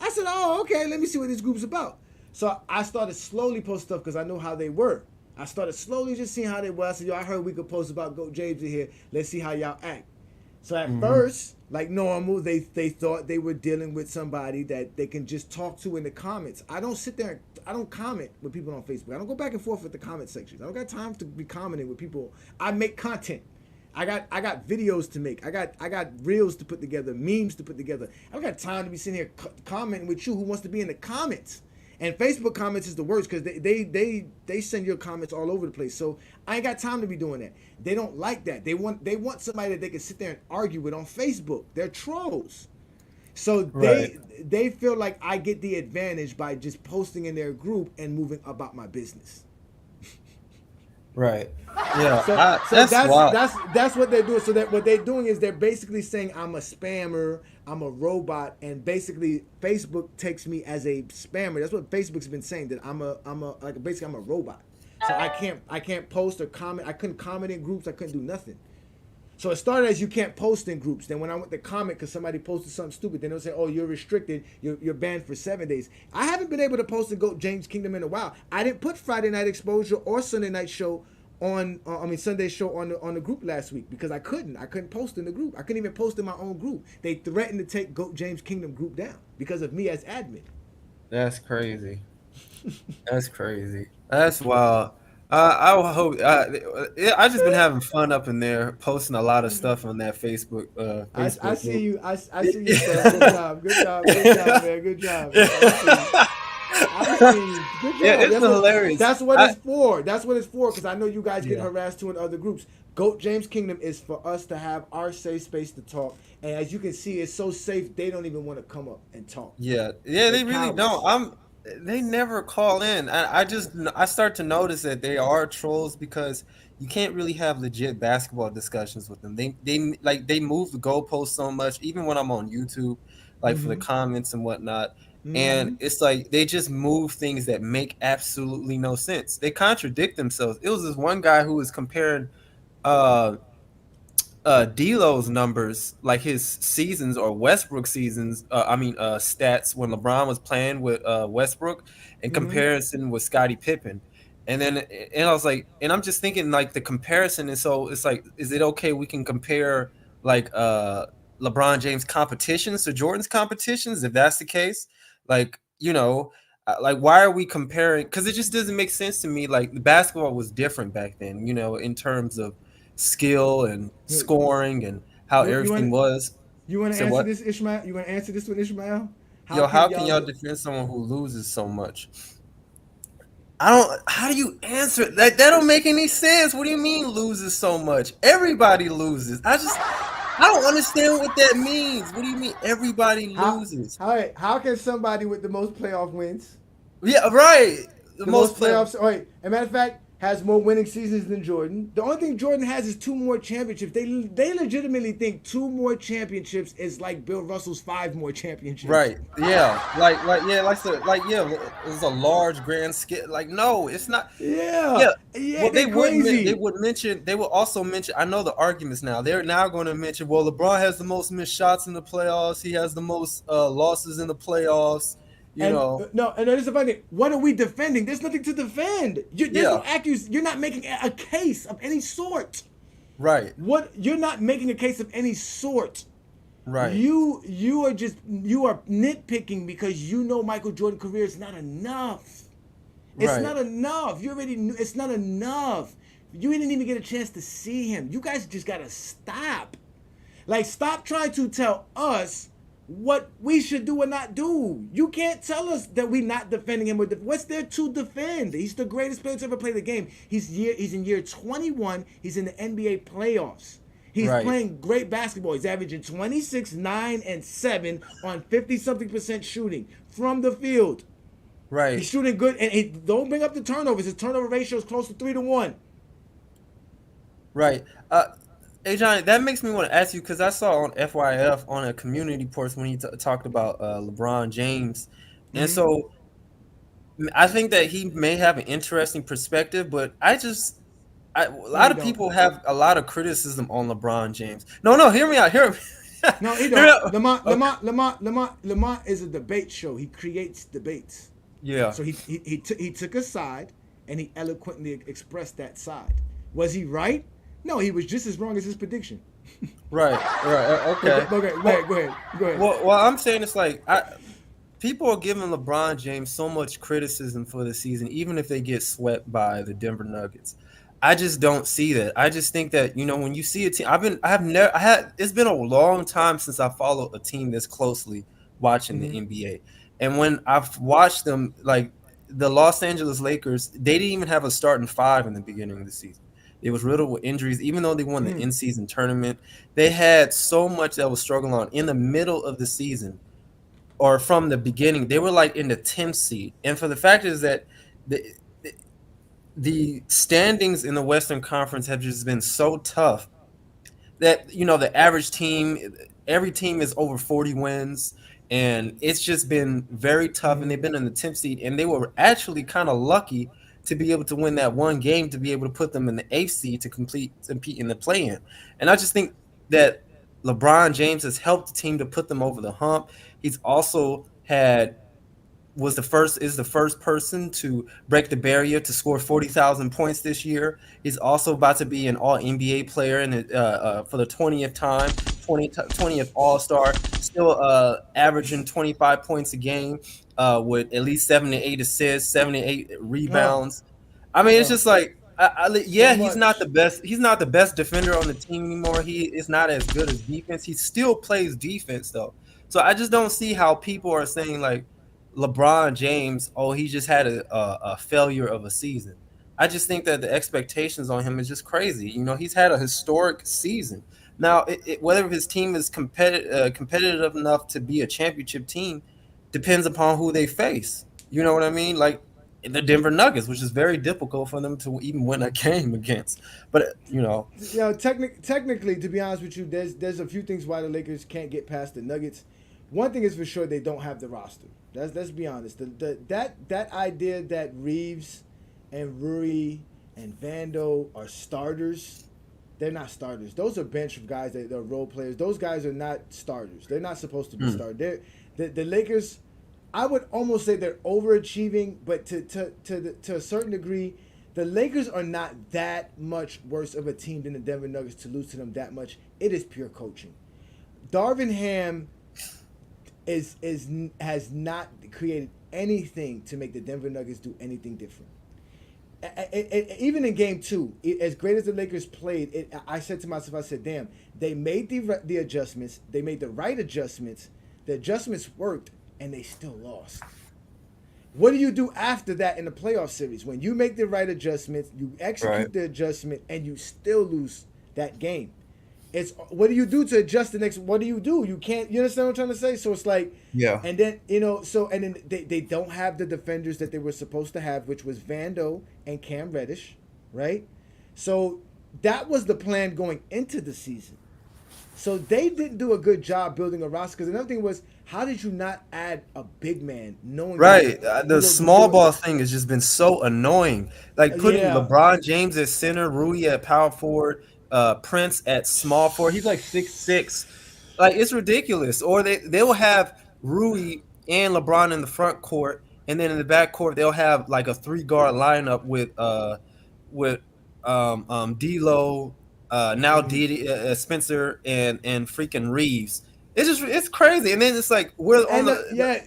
I said, oh, okay, let me see what this group's about. So I started slowly post stuff because I know how they were. I started slowly just seeing how they were. I said, yo, I heard we could post about Goat James in here. Let's see how y'all act. So at mhm. first, like normal, they thought they were dealing with somebody that they can just talk to in the comments. I don't sit there. I don't comment with people on Facebook. I don't go back and forth with the comment sections. I don't got time to be commenting with people. I make content. I got videos to make. I got reels to put together, memes to put together. I don't got time to be sitting here commenting with you who wants to be in the comments. And Facebook comments is the worst because they send your comments all over the place. So I ain't got time to be doing that. They don't like that. They want somebody that they can sit there and argue with on Facebook. They're trolls. So Right, they feel like I get the advantage by just posting in their group and moving about my business. right. Yeah, So that's that's wild. that's that's what they're doing. So that what they're doing is they're basically saying I'm a spammer, I'm a robot, and basically Facebook takes me as a spammer. That's what Facebook's been saying, that I'm a like basically I'm a robot. So I can't post or comment. I couldn't comment in groups. I couldn't do nothing. So it started as you can't post in groups. Then when I went to comment because somebody posted something stupid, then they'll say, "Oh, you're restricted. You're banned for 7 days." I haven't been able to post in Goat James Kingdom in a while. I didn't put Friday Night Exposure or Sunday Night Show on. Sunday show on the group last week because I couldn't. I couldn't post in the group. I couldn't even post in my own group. They threatened to take Goat James Kingdom group down because of me as admin. That's crazy. That's crazy. That's wild. I will hope. I just been having fun up in there, posting a lot of stuff on that I Facebook see group. you. I see you, sir. Good job. Good job, man. Good job, man. I see you. I see. Good Yeah, job. it's That's been what hilarious. that's what I it's for. That's what it's for. Because I know you guys get Yeah. harassed too in other groups. Goat James Kingdom is for us to have our safe space to talk. And as you can see, it's so safe they don't even want to come up and talk. Yeah, They they really don't. cowards. They never call in. I start to notice that they are trolls because you can't really have legit basketball discussions with them. They move the goalposts so much, even when I'm on YouTube, like for the Mm-hmm. comments and whatnot. And Mm-hmm. it's like they just move things that make absolutely no sense. They contradict themselves. It was this one guy who was comparing uh D'Lo's numbers, like his seasons or Westbrook seasons. Stats when LeBron was playing with Westbrook, in Mm-hmm. comparison with Scottie Pippen, And then and I was like, and I'm just thinking like the comparison is so it's like, is it okay we can compare like LeBron James competitions to Jordan's competitions if that's the case? Like, like why are we comparing? Because it just doesn't make sense to me. Like the basketball was different back then, in terms of skill and scoring and how You everything want was. you want to So answer what? this, Ishmael? You want to answer this one, Ishmael? How Yo, can how can y'all y'all? defend someone who loses so much? I don't. How do you answer it? That don't make any sense. What do you mean loses so much? Everybody loses. I don't understand what that means. What do you mean everybody How loses? how can somebody with the most playoff wins, Yeah, right. The the most most play. playoffs? Oh, wait, as a matter of fact, has more winning seasons than Jordan. The only thing Jordan has is 2 more championships. They legitimately think 2 more championships is like Bill Russell's 5 more championships. Right. Yeah. Like it's a large grand scale. Like no, it's not. Yeah, Yeah. yeah, Well, they they crazy. would mention, they will also mention, I know the arguments now. They're now going to mention, well, LeBron has the most missed shots in the playoffs. He has the most losses in the playoffs, you And know. no, and this is the funny thing. What are we defending? There's nothing to defend. There's no Yeah. accuse. You're not making a case of any sort. Right. What you're not making a case of any sort. Right. You are nitpicking because you know Michael Jordan's career is not enough. It's Right. not enough. You already knew it's not enough. You didn't even get a chance to see him. You guys just gotta stop. Like, stop trying to tell us what we should do or not do. You can't tell us that we're not defending him. What's there to defend? He's the greatest player to ever play the game. He's in year 21. He's in the NBA playoffs. He's Right. playing great basketball. He's averaging 26, 9, and 7 on 50-something% shooting from the field. He's Right. shooting good, and don't bring up the turnovers. His turnover ratio is close to 3-1. Right. Hey Johnny, that makes me want to ask you because I saw on FYF on a community post when he talked about LeBron James, and so I think that he may have an interesting perspective, but a No, lot he of don't. people have a lot of criticism on LeBron James. No, no, hear me out. Hear me. No, he Hear me don't. out. Okay. Lamont is a debate show. He creates debates. Yeah. So he took a side and he eloquently expressed that side. Was he right? No, he was just as wrong as his prediction. Right. Right. Okay. Okay, go ahead. Well, I'm saying it's like people are giving LeBron James so much criticism for the season, even if they get swept by the Denver Nuggets. I just don't see that. I just think that when you see a team, it's been a long time since I followed a team this closely watching the NBA, and when I've watched them, like the Los Angeles Lakers, they didn't even have a starting five in the beginning of the season. It was riddled with injuries. Even though they won the in-season tournament, they had so much that was struggling on in the middle of the season or from the beginning. They were like in the 10th seed. And for the fact is that the the standings in the Western Conference have just been so tough that the average team, every team is over 40 wins, and it's just been very tough. And they've been in the 10th seed, and they were actually kind of lucky to be able to win that one game to be able to put them in the 8th seed to compete in the play-in. And I just think that LeBron James has helped the team to put them over the hump. He's also is the first person to break the barrier to score 40,000 points this year. He's also about to be an All NBA player for the 20th time, 20th All Star. Still averaging 25 points a game, with at least 7 to 8 assists, 7 to 8 Oh, rebounds. I mean, it's just like, so yeah, he's not much. the best. He's not the best defender on the team anymore. He is not as good as defense. He still plays defense though. So I just don't see how people are saying like LeBron James, oh, he just had a failure of a season. I just think that the expectations on him is just crazy. He's had a historic season. Now, whether his team is competitive enough to be a championship team depends upon who they face. You know what I mean? Like the Denver Nuggets, which is very difficult for them to even win a game against. But Technically, to be honest with you, there's a few things why the Lakers can't get past the Nuggets. One thing is for sure, they don't have the roster. Let's be honest. That idea that Reeves and Rui and Vando are starters, they're not starters. Those are bench guys that are role players. Those guys are not starters. They're not supposed to be starters. The Lakers, I would almost say they're overachieving, but to a certain degree, The Lakers are not that much worse of a team than the Denver Nuggets to lose to them that much. It is pure coaching. Darvin Ham has not created anything to make the Denver Nuggets do anything different. Even in game 2, as great as the Lakers played, I said to myself, I said, damn, they made the adjustments. They made the right adjustments. The adjustments worked, and they still lost. What do you do after that in the playoff series? When you make the right adjustments, you execute the adjustment, and you still lose that game. It's what do you do to adjust the next? What do? You can't. You understand what I'm trying to say? So it's like, Yeah. And then and then they don't have the defenders that they were supposed to have, which was Vando and Cam Reddish, right? So that was the plan going into the season. So they didn't do a good job building a roster. Because another thing was, how did you not add a big man, knowing Right. that The small ball thing has just been so annoying. Like putting Yeah. LeBron James at center, Rui at power forward, Prince at small forward. He's like 6'6". Like it's ridiculous. Or they will have Rui and LeBron in the front court, and then in the back court they'll have like a 3-guard lineup with D'Lo, now Spencer and freaking Reeves. It's crazy. And then it's like we're on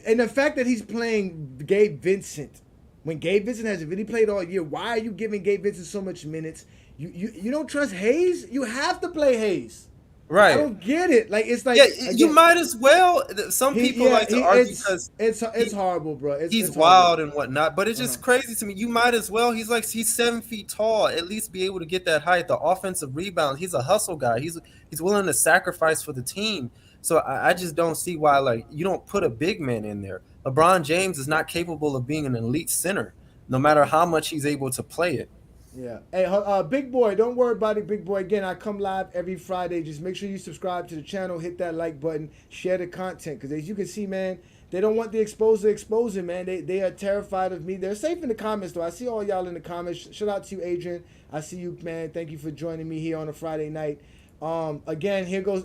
and the fact that he's playing Gabe Vincent, when Gabe Vincent hasn't really played all year, why are you giving Gabe Vincent so much minutes? You don't trust Hayes? You have to play Hayes. Right. I don't get it. Like it's like you might as well. Some people like to argue because it's horrible, bro. He's it's wild horrible. and whatnot, but it's just crazy to me. You might as well. He's 7 feet tall. At least be able to get that height. The offensive rebound. He's a hustle guy. He's willing to sacrifice for the team. So I just don't see why you don't put a big man in there. LeBron James is not capable of being an elite center, no matter how much he's able to play it. Yeah. Hey, Big Boy, don't worry about it, Big Boy. Again, I come live every Friday. Just make sure you subscribe to the channel, hit that like button, share the content. Because as you can see, man, they don't want the exposing, man. They are terrified of me. They're safe in the comments, though. I see all y'all in the comments. Shout out to you, Adrian. I see you, man. Thank you for joining me here on a Friday night. Again, here goes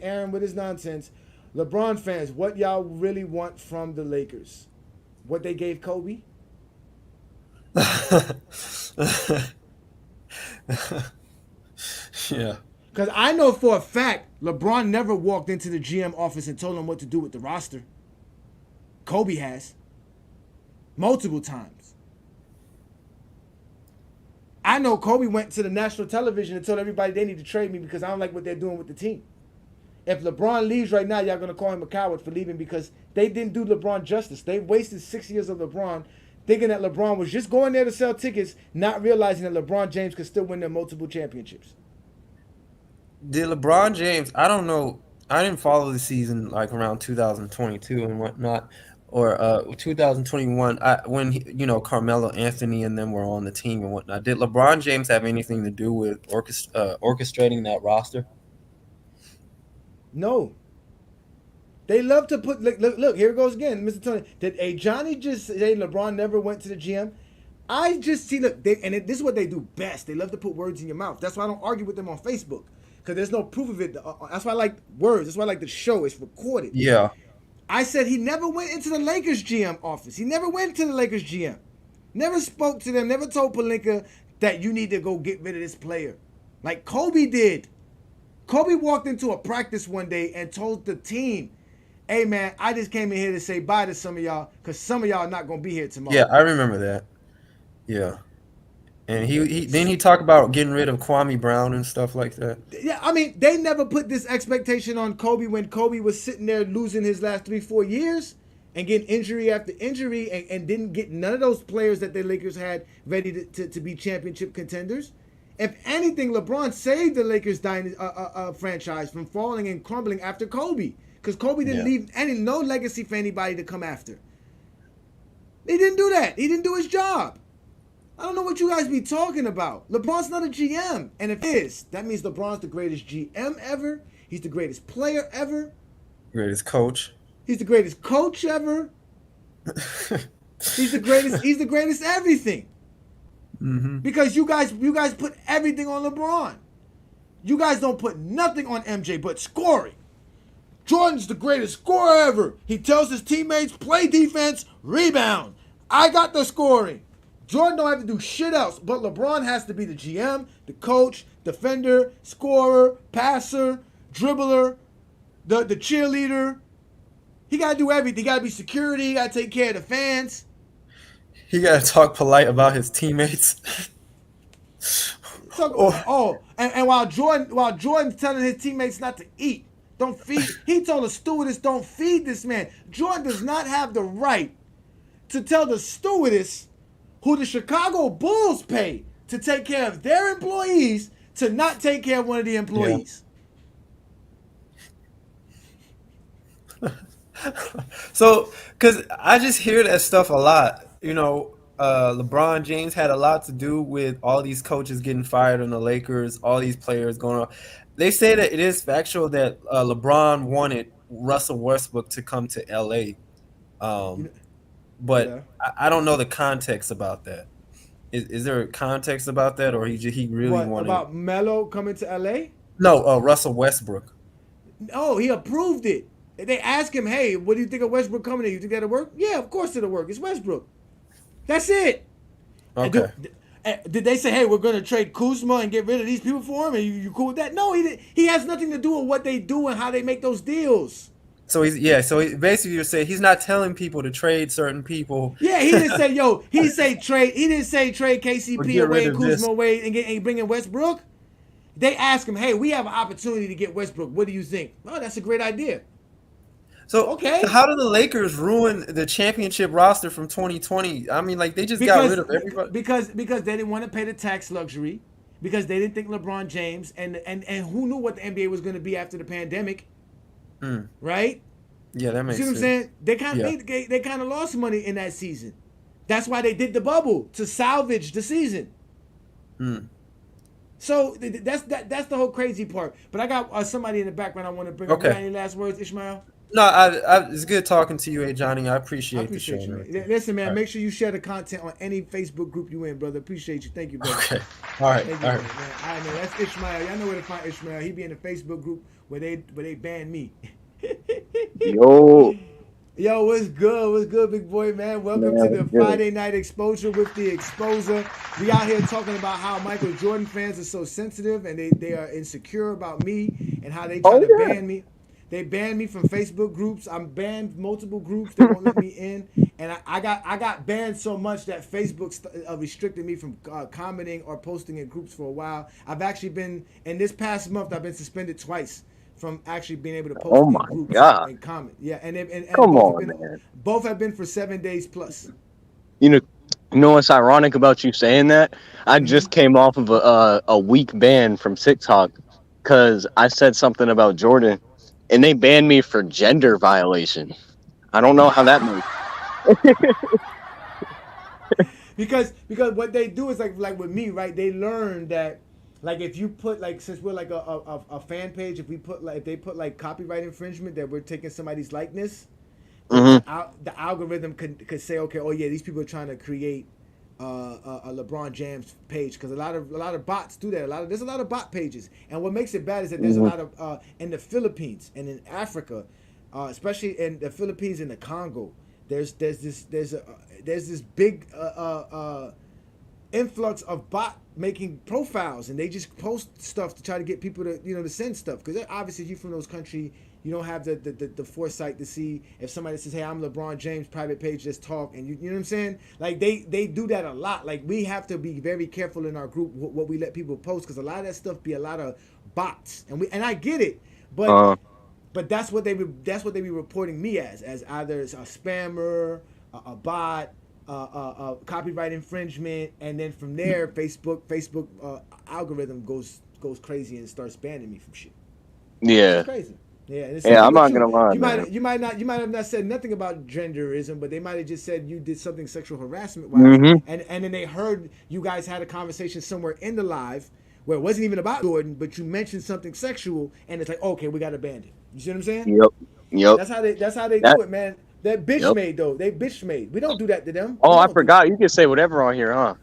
Aaron with his nonsense. LeBron fans, what y'all really want from the Lakers? What they gave Kobe? Yeah. Because I know for a fact LeBron never walked into the GM office and told him what to do with the roster. Kobe has. Multiple times. I know Kobe went to the national television and told everybody they need to trade me because I don't like what they're doing with the team. If LeBron leaves right now, y'all going to call him a coward for leaving because they didn't do LeBron justice. They wasted 6 years of LeBron thinking that LeBron was just going there to sell tickets, not realizing that LeBron James could still win them multiple championships. Did LeBron James, I don't know, I didn't follow the season around 2022 and whatnot, or 2021 when Carmelo Anthony and them were on the team and whatnot. Did LeBron James have anything to do with orchestrating that roster? No. They love to put look here it goes again, Mr. Tony. Did Ajani just say LeBron never went to the GM? I just see this is what they do best. They love to put words in your mouth. That's why I don't argue with them on Facebook because there's no proof of it. That's why I like words. That's why I like the show. It's recorded. Yeah. I said he never went into the Lakers GM office. He never went to the Lakers GM. Never spoke to them. Never told Pelinka that you need to go get rid of this player, like Kobe did. Kobe walked into a practice one day and told the team, hey, man, I just came in here to say bye to some of y'all because some of y'all are not going to be here tomorrow. Yeah, I remember that. Yeah. And he talked about getting rid of Kwame Brown and stuff like that. Yeah, I mean, they never put this expectation on Kobe when Kobe was sitting there losing his last 3-4 years and getting injury after injury and didn't get none of those players that the Lakers had ready to be championship contenders. If anything, LeBron saved the Lakers franchise from falling and crumbling after Kobe. Because Kobe didn't leave no legacy for anybody to come after. He didn't do that. He didn't do his job. I don't know what you guys be talking about. LeBron's not a GM. And if he is, that means LeBron's the greatest GM ever. He's the greatest player ever. Greatest coach. He's the greatest coach ever. He's the greatest everything. Mm-hmm. Because you guys put everything on LeBron. You guys don't put nothing on MJ but scoring. Jordan's the greatest scorer ever. He tells his teammates, play defense, rebound. I got the scoring. Jordan don't have to do shit else, but LeBron has to be the GM, the coach, defender, scorer, passer, dribbler, the cheerleader. He got to do everything. He got to be security. He got to take care of the fans. He got to talk polite about his teammates. And while Jordan's telling his teammates not to eat, don't feed. He told the stewardess, don't feed this man. Jordan does not have the right to tell the stewardess, who the Chicago Bulls pay to take care of their employees, to not take care of one of the employees. So, because I just hear that stuff a lot. You know, LeBron James had a lot to do with all these coaches getting fired on the Lakers, all these players going on. They say that it is factual that LeBron wanted Russell Westbrook to come to LA. But I don't know the context about that. Is there a context about that, or he really wanted about Melo coming to LA? No, Russell Westbrook. No, he approved it. They asked him, "Hey, what do you think of Westbrook coming here? You think that'll work?" Yeah, of course it'll work. It's Westbrook. That's it. Okay. Did they say, "Hey, we're going to trade Kuzma and get rid of these people for him"? And you cool with that? No, he has nothing to do with what they do and how they make those deals. So basically you're saying he's not telling people to trade certain people. Yeah, he didn't say He didn't say trade KCP away and Kuzma away and bring in Westbrook. They asked him, "Hey, we have an opportunity to get Westbrook. What do you think?" Oh, that's a great idea. So, okay. So how did the Lakers ruin the championship roster from 2020? I mean, like they just got rid of everybody because they didn't want to pay the tax luxury, because they didn't think LeBron James and who knew what the NBA was going to be after the pandemic, right? Yeah, that makes sense. See what I'm saying? They kind of lost money in that season. That's why they did the bubble, to salvage the season. So that's the whole crazy part. But I got somebody in the background I want to bring up. Any last words, Ishmael? No, it's good talking to you, Ajani. I appreciate the show. You, man. Listen, man, make sure you share the content on any Facebook group you in, brother. Appreciate you. Thank you, brother. Okay. All right. Thank you, man. All right, man. That's Ishmael. Y'all know where to find Ishmael. He be in the Facebook group where they ban me. Yo, what's good? What's good, big boy, man? Welcome to the Friday Night Exposure with the Exposer. We out here talking about how Michael Jordan fans are so sensitive and they are insecure about me and how they try to ban me. They banned me from Facebook groups. I'm banned multiple groups. They won't let me in, and I got banned so much that Facebook restricted me from commenting or posting in groups for a while. I've actually been in this past month. I've been suspended twice from actually being able to post in groups and comment. Yeah, and both have been for 7 days plus. You know what's ironic about you saying that? I just came off of a week ban from TikTok because I said something about Jordan. And they banned me for gender violation. I don't know how that moves. because what they do is like with me, right? They learn that like if you put like, since we're like a fan page, if they put like copyright infringement, that we're taking somebody's likeness, the algorithm could say, okay, oh yeah, these people are trying to create a LeBron James page, because a lot of bots do that. There's a lot of bot pages, and what makes it bad is that there's a lot of in the Philippines and in Africa, especially in the Philippines and the Congo. There's this big influx of bot making profiles, and they just post stuff to try to get people to send stuff, because obviously if you're from those countries, you don't have the foresight to see if somebody says, "Hey, I'm LeBron James, private page, let's talk," and you know what I'm saying? Like they do that a lot. Like we have to be very careful in our group what we let people post, because a lot of that stuff be a lot of bots, and I get it, but that's what they be reporting me as either a spammer, a bot, copyright infringement, and then from there Facebook algorithm goes crazy and starts banning me from shit. Yeah, it's crazy. Yeah, I'm not gonna lie. You might have not said nothing about genderism, but they might have just said you did something sexual harassment wise, and then they heard you guys had a conversation somewhere in the live where it wasn't even about Jordan, but you mentioned something sexual, and it's like, okay, we got to ban it. You see what I'm saying? Yep. That's how they do it, man. They're bitch made though. They bitch made. We don't do that to them. Oh, I forgot. You can say whatever on here, huh?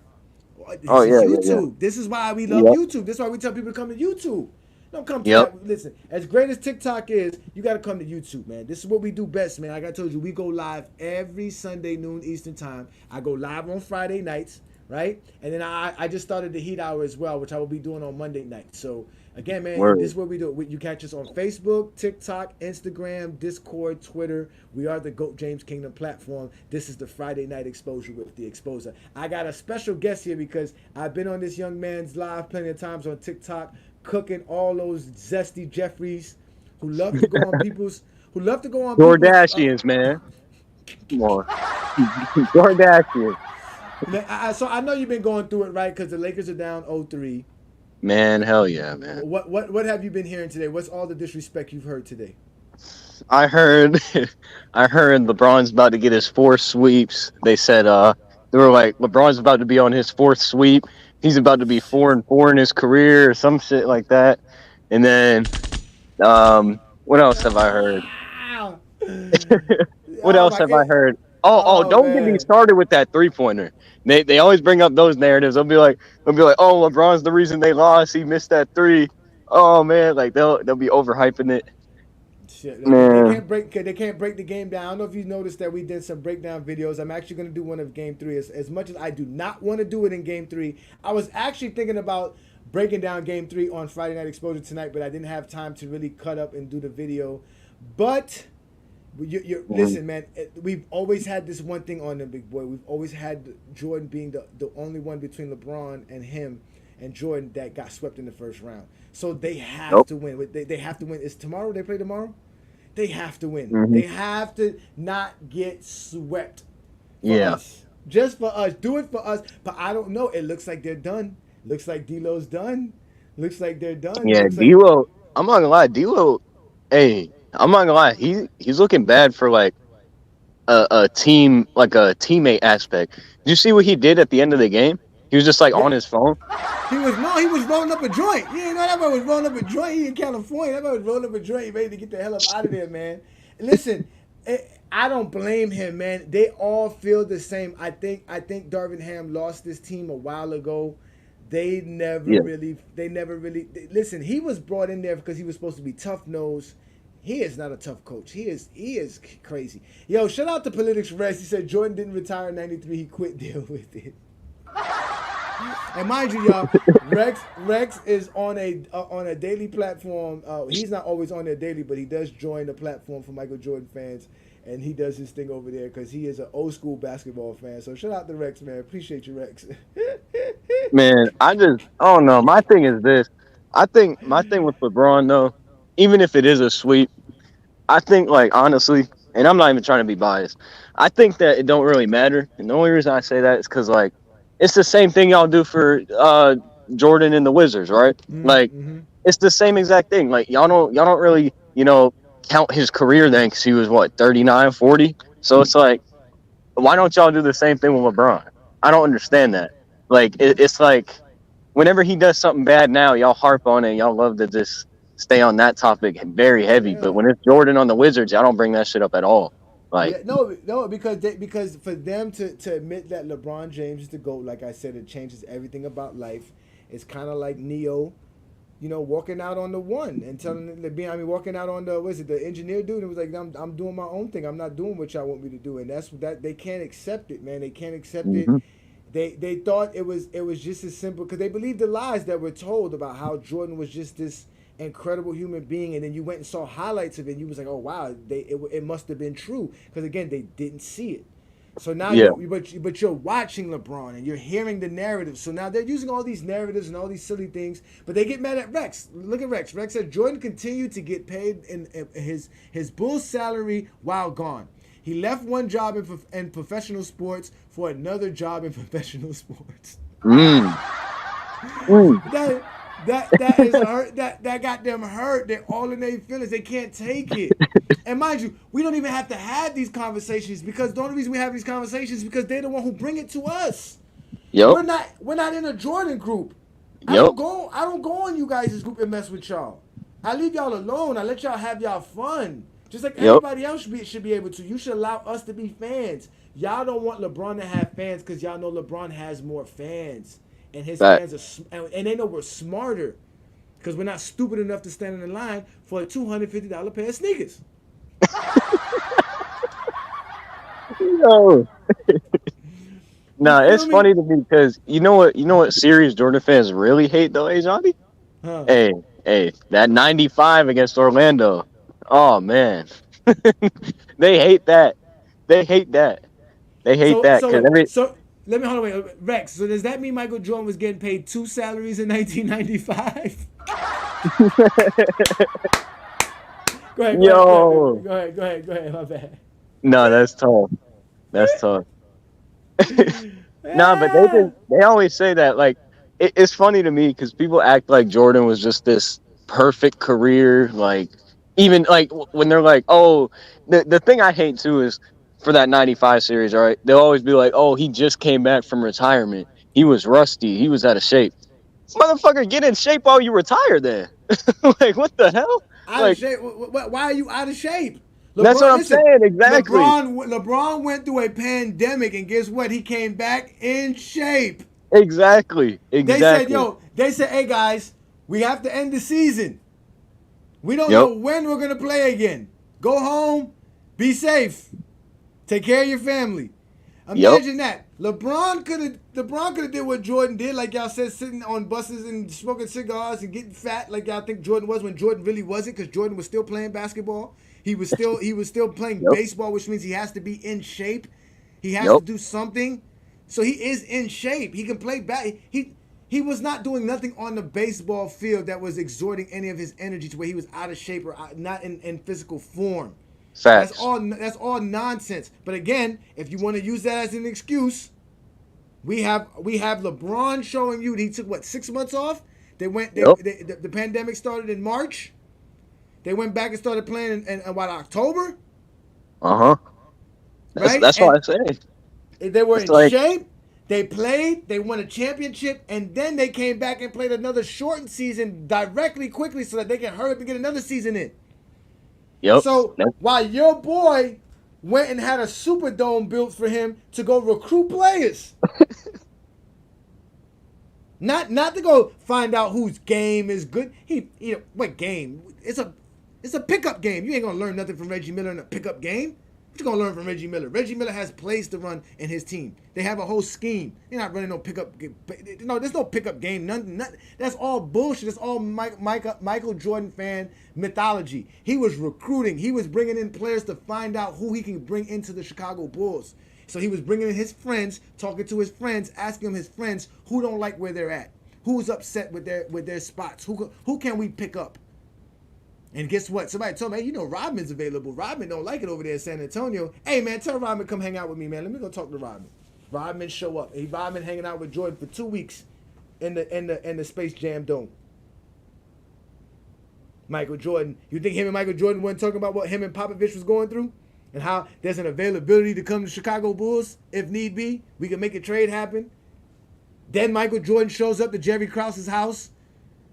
This is YouTube. Yeah. This is why we love YouTube. This is why we tell people to come to YouTube. Don't come to that. Listen, as great as TikTok is, you got to come to YouTube, man. This is what we do best, man. Like I told you, we go live every Sunday noon Eastern time. I go live on Friday nights right? And then I just started the Heat Hour as well, which I will be doing on Monday night. So again, man, Word. this is what we do. You catch us on Facebook, TikTok, Instagram, Discord, Twitter. We are the GOAT James Kingdom platform. This is the Friday Night Exposure with the Exposer. I got a special guest here because I've been on this young man's live plenty of times on TikTok, cooking all those zesty Jeffries who love to go on people's Kardashians, man. Come on. Kardashians. So I know you've been going through it, right? Because the Lakers are down 0-3. Man, hell yeah, man. What have you been hearing today? What's all the disrespect you've heard today? I heard I heard LeBron's about to get his fourth sweeps. They said they were like LeBron's about to be on his fourth sweep. He's about to be 4-4 in his career or some shit like that. And then what else have I heard? What else have I heard? Oh, don't get me started with that 3-pointer. They always bring up those narratives. They'll be like, oh, LeBron's the reason they lost. He missed that 3. Oh man, like they'll be overhyping it. Shit, Man. they can't break the game down. I don't know if you noticed that we did some breakdown videos. I'm actually going to do one of Game 3. As much as I do not want to do it in Game 3, I was actually thinking about breaking down Game 3 on Friday Night Exposure tonight, but I didn't have time to really cut up and do the video. But listen, man, we've always had this one thing on them, big boy. We've always had Jordan being the only one between LeBron and him and Jordan that got swept in the first round. So they have to win. They have to win. Is tomorrow? They play tomorrow? They have to win. Mm-hmm. They have to not get swept. Yeah. Us. Just for us. Do it for us. But I don't know. It looks like they're done. Looks like D'Lo's done. Looks like they're done. Yeah, D'Lo. I'm not gonna lie, D'Lo. Hey, I'm not gonna lie. He's looking bad for like a team, like a teammate aspect. Did you see what he did at the end of the game? He was just like on his phone. He was rolling up a joint. You know that boy was rolling up a joint. He in California. That boy was rolling up a joint. He ready to get the hell up out of there, man. Listen, I don't blame him, man. They all feel the same. I think Darvin Ham lost this team a while ago. They never really. Listen, he was brought in there because he was supposed to be tough nosed. He is not a tough coach. He is crazy. Yo, shout out to Politics Rest. He said Jordan didn't retire in '93. He quit. Deal with it. And mind you, y'all, Rex is on a daily platform. He's not always on there daily, but he does join the platform for Michael Jordan fans, and he does his thing over there because he is an old school basketball fan. So shout out to Rex, man. Appreciate you, Rex. Man, I don't know. My thing is this. I think my thing with LeBron though, even if it is a sweep, I think like honestly, and I'm not even trying to be biased. I think that it don't really matter. And the only reason I say that is because like it's the same thing y'all do for Jordan and the Wizards, right? Like it's the same exact thing. Like y'all don't really, count his career then because he was what, 39, 40? So it's like, why don't y'all do the same thing with LeBron? I don't understand that. Like it's like whenever he does something bad now, y'all harp on it. Y'all love to just stay on that topic very heavy. Yeah. But when it's Jordan on the Wizards, y'all don't bring that shit up at all. Like no, because for them to admit that LeBron James is the GOAT, like I said, it changes everything about life. It's kind of like Neo, walking out on the one and walking out on the engineer dude. It was like I'm doing my own thing. I'm not doing what y'all want me to do, and that's that they can't accept it, man. They can't accept it. They thought it was just as simple because they believed the lies that were told about how Jordan was just this incredible human being, and then you went and saw highlights of it and you was like, oh wow, it must have been true because again they didn't see it. So now but you're watching LeBron and you're hearing the narrative, so now they're using all these narratives and all these silly things, but they get mad at Rex. Look at Rex. Rex said Jordan continued to get paid in his Bulls salary while gone. He left one job in professional sports for another job in professional sports. That is hurt. That got them hurt. They're all in their feelings. They can't take it. And mind you, we don't even have to have these conversations because the only reason we have these conversations is because they're the one who bring it to us. We're not in a Jordan group. I don't go on you guys' group and mess with y'all. I leave y'all alone. I let y'all have y'all fun. Just like everybody else should be able to. You should allow us to be fans. Y'all don't want LeBron to have fans because y'all know LeBron has more fans. And his fans and they know we're smarter because we're not stupid enough to stand in the line for a $250 pair of sneakers. You No, it's feel me? funny to me because you know what series Jordan fans really hate though, Johnny? Huh. Hey, that 95 against Orlando. Oh man. They hate that. They hate that. They hate So that so because wait, every so let me hold on, wait, Rex. So does that mean Michael Jordan was getting paid 2 salaries in 1995? Go ahead, go ahead, go ahead, yo. go ahead, go ahead, go ahead. My bad. No, that's tough. That's tough. Nah, but Ah, they always say that like it's funny to me because people act like Jordan was just this perfect career, like even like when they're like, oh, the thing I hate too is for that 95 series, all right, they'll always be like, oh, he just came back from retirement, he was rusty, he was out of shape. Motherfucker, get in shape while you retire then. Like what the hell? out of Like shape. Why are you out of shape? that's what LeBron, I'm listen. saying, exactly. LeBron went through a pandemic, and guess what? He came back in shape. Exactly. Exactly. They said, hey guys, we have to end the season. We don't Yep. know when we're gonna play again. Go home, be safe, take care of your family. Yep. Imagine that. LeBron could have did what Jordan did, like y'all said, sitting on buses and smoking cigars and getting fat, like y'all think Jordan was when Jordan really wasn't, because Jordan was still playing basketball. He was still playing Yep. baseball, which means he has to be in shape. He has to Yep. do something. So he is in shape. He can play back. He was not doing nothing on the baseball field that was exerting any of his energy to where he was out of shape or not in physical form. That's Facts. all. That's all nonsense. But again, if you want to use that as an excuse, we have LeBron showing you that he took what 6 months off. They went. Yep. The pandemic started in March. They went back and started playing in what, October, Uh-huh. right? That's And what I say. they were It's in like shape. They played. They won a championship, and then they came back and played another shortened season directly, quickly, so that they can hurry up and get another season in. yep. So while your boy went and had a Superdome built for him to go recruit players, not to go find out whose game is good. What game? It's a pickup game. You ain't gonna learn nothing from Reggie Miller in a pickup game. What you gonna learn from Reggie Miller? Reggie Miller has plays to run in his team. They have a whole scheme. They're not running no pickup game. No, there's no pickup game. None. That's all bullshit. That's all Michael Jordan fan mythology. He was recruiting. He was bringing in players to find out who he can bring into the Chicago Bulls. So he was bringing in his friends, talking to his friends, asking him his friends who don't like where they're at, who's upset with their spots, who can we pick up. And guess what? Somebody told me, hey, Rodman's available. Rodman don't like it over there in San Antonio. Hey, man, tell Rodman come hang out with me, man. Let me go talk to Rodman. Rodman show up. Rodman hanging out with Jordan for 2 weeks in the Space Jam Dome. Michael Jordan. You think him and Michael Jordan weren't talking about what him and Popovich was going through? And how there's an availability to come to Chicago Bulls if need be. We can make a trade happen. Then Michael Jordan shows up to Jerry Krause's house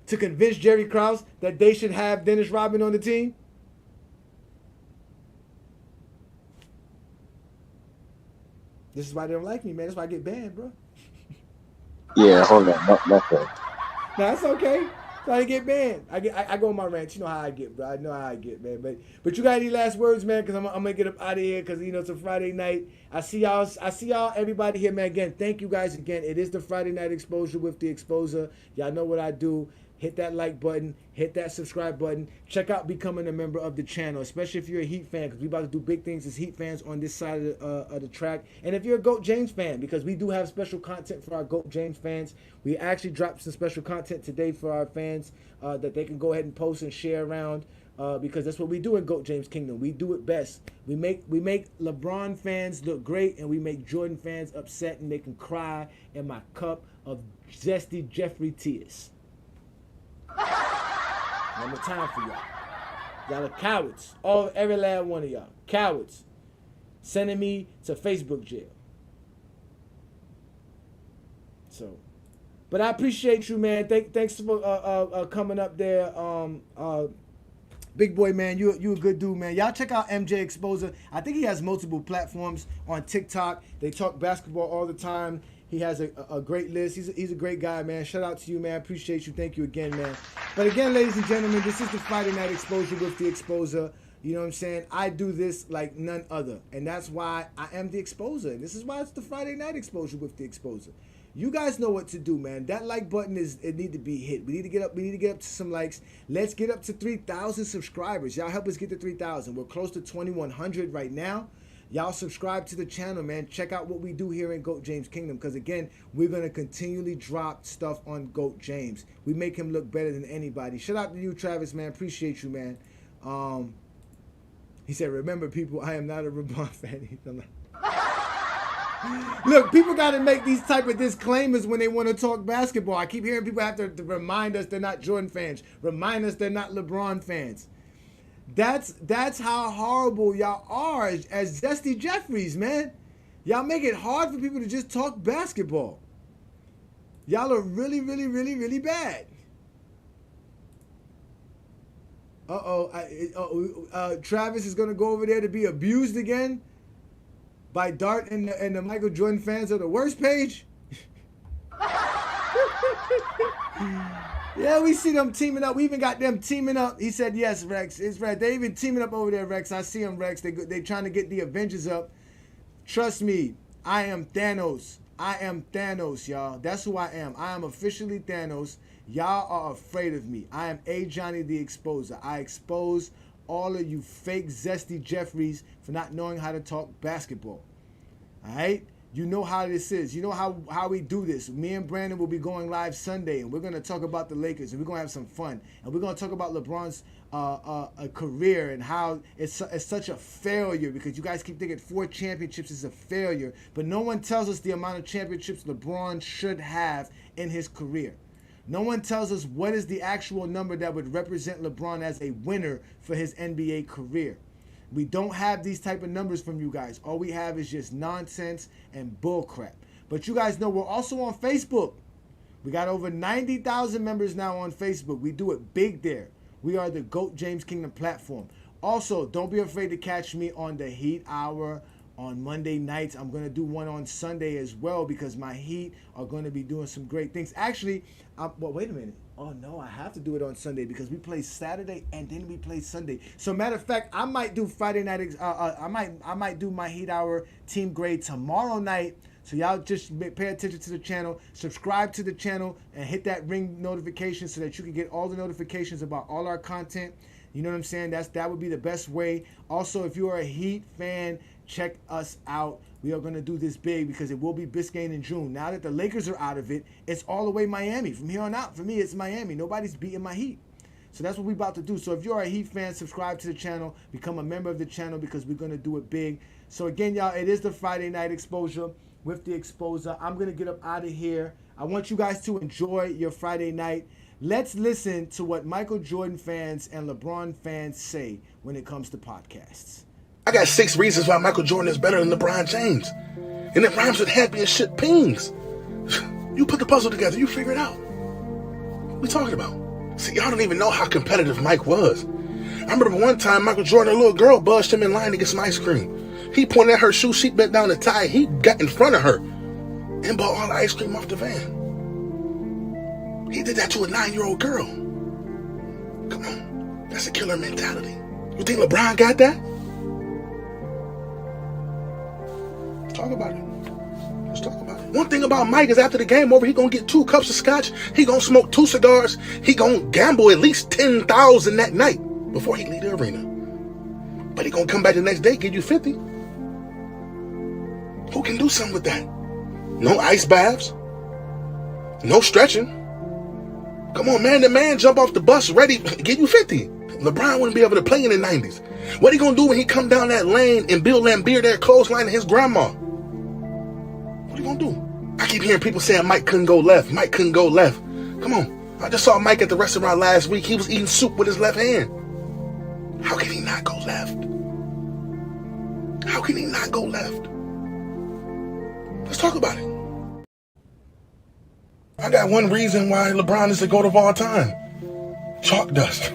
to convince Jerry Krause that they should have Dennis Rodman on the team. This is why they don't like me, man. That's why I get banned, bro. yeah, hold on. Nothing. Nah, that's okay. So I get banned. I go on my rants. You know how I get, bro. I know how I get, man. But you got any last words, man? Because I'm gonna get up out of here because it's a Friday night. I see y'all, everybody here, man. Again, thank you guys again. It is the Friday night exposure with the Exposer. Y'all know what I do. Hit that like button, hit that subscribe button. Check out becoming a member of the channel, especially if you're a Heat fan, because we about to do big things as Heat fans on this side of the track. And if you're a GOAT James fan, because we do have special content for our GOAT James fans. We actually dropped some special content today for our fans that they can go ahead and post and share around. Because that's what we do in GOAT James Kingdom. We do it best. We make LeBron fans look great, and we make Jordan fans upset and they can cry in my cup of zesty Jeffrey tears. No time for y'all. Y'all are cowards. Every last one of y'all. Cowards. Sending me to Facebook jail. So, but I appreciate you, man. Thanks for coming up there. Big boy, man, you a good dude, man. Y'all check out MJ Exposer. I think he has multiple platforms on TikTok. They talk basketball all the time. He has a great list. He's a great guy, man. Shout out to you, man. Appreciate you. Thank you again, man. But again, ladies and gentlemen, this is the Friday Night Exposure with the Exposer. You know what I'm saying? I do this like none other. And that's why I am the exposer. And this is why it's the Friday night exposure with the exposer. You guys know what to do, man. That like button it need to be hit. We need to get up to some likes. Let's get up to 3,000 subscribers. Y'all help us get to 3,000. We're close to 2,100 right now. Y'all subscribe to the channel, man. Check out what we do here in GOAT James Kingdom. Because again, we're going to continually drop stuff on GOAT James. We make him look better than anybody. Shout out to you, Travis, man. Appreciate you, man. He said, remember, people, I am not a LeBron fan. Look, people got to make these type of disclaimers when they want to talk basketball. I keep hearing people have to remind us they're not Jordan fans. Remind us they're not LeBron fans. That's how horrible y'all are as Zesty Jeffries, man. Y'all make it hard for people to just talk basketball. Y'all are really, really, really, really bad. Travis is going to go over there to be abused again by Dart and the Michael Jordan fans of the worst page. Yeah, we see them teaming up. We even got them teaming up. He said, yes, Rex. It's right. They even teaming up over there, Rex. I see them, Rex. They trying to get the Avengers up. Trust me, I am Thanos. I am Thanos, y'all. That's who I am. I am officially Thanos. Y'all are afraid of me. I am Ajani the Exposer. I expose all of you fake Zesty Jeffries for not knowing how to talk basketball. All right? You know how this is. You know how we do this. Me and Brandon will be going live Sunday, and we're going to talk about the Lakers, and we're going to have some fun. And we're going to talk about LeBron's career and how it's such a failure, because you guys keep thinking 4 championships is a failure. But no one tells us the amount of championships LeBron should have in his career. No one tells us what is the actual number that would represent LeBron as a winner for his NBA career. We don't have these type of numbers from you guys. All we have is just nonsense and bullcrap. But you guys know we're also on Facebook. We got over 90,000 members now on Facebook. We do it big there. We are the GOAT James Kingdom platform. Also, don't be afraid to catch me on the Heat Hour on Monday nights. I'm going to do one on Sunday as well, because my Heat are going to be doing some great things. Actually, well, wait a minute. Oh, no, I have to do it on Sunday because we play Saturday and then we play Sunday. So, matter of fact, I might do Friday night. I might do my Heat Hour team grade tomorrow night. So, y'all just pay attention to the channel, subscribe to the channel, and hit that ring notification so that you can get all the notifications about all our content. You know what I'm saying? That would be the best way. Also, if you are a Heat fan, check us out. We are going to do this big because it will be Biscayne in June. Now that the Lakers are out of it, it's all the way Miami. From here on out, for me, it's Miami. Nobody's beating my Heat. So that's what we're about to do. So if you're a Heat fan, subscribe to the channel. Become a member of the channel because we're going to do it big. So again, y'all, it is the Friday night exposure with the exposer. I'm going to get up out of here. I want you guys to enjoy your Friday night. Let's listen to what Michael Jordan fans and LeBron fans say when it comes to podcasts. I got 6 reasons why Michael Jordan is better than LeBron James. And it rhymes with happy and shit pings. You put the puzzle together, you figure it out. What we talking about? See, y'all don't even know how competitive Mike was. I remember one time Michael Jordan, a little girl, buzzed him in line to get some ice cream. He pointed at her shoe, she bent down to tie. He got in front of her and bought all the ice cream off the van. He did that to a 9-year-old girl. Come on, that's a killer mentality. You think LeBron got that? Let's talk about it. Let's talk about it. One thing about Mike is after the game over, he gonna get 2 cups of scotch, he gonna smoke 2 cigars, he gonna gamble at least 10,000 that night before he leave the arena. But he gonna come back the next day, give you 50. Who can do something with that? No ice baths, no stretching. Come on, man, the man jump off the bus ready, give you 50. LeBron wouldn't be able to play in the 90s. What he gonna do when he come down that lane and Bill Laimbeer there clotheslining his grandma? What he gonna do? I keep hearing people saying Mike couldn't go left. Mike couldn't go left. Come on. I just saw Mike at the restaurant last week. He was eating soup with his left hand. How can he not go left? How can he not go left? Let's talk about it. I got one reason why LeBron is the GOAT of all time. Chalk dust.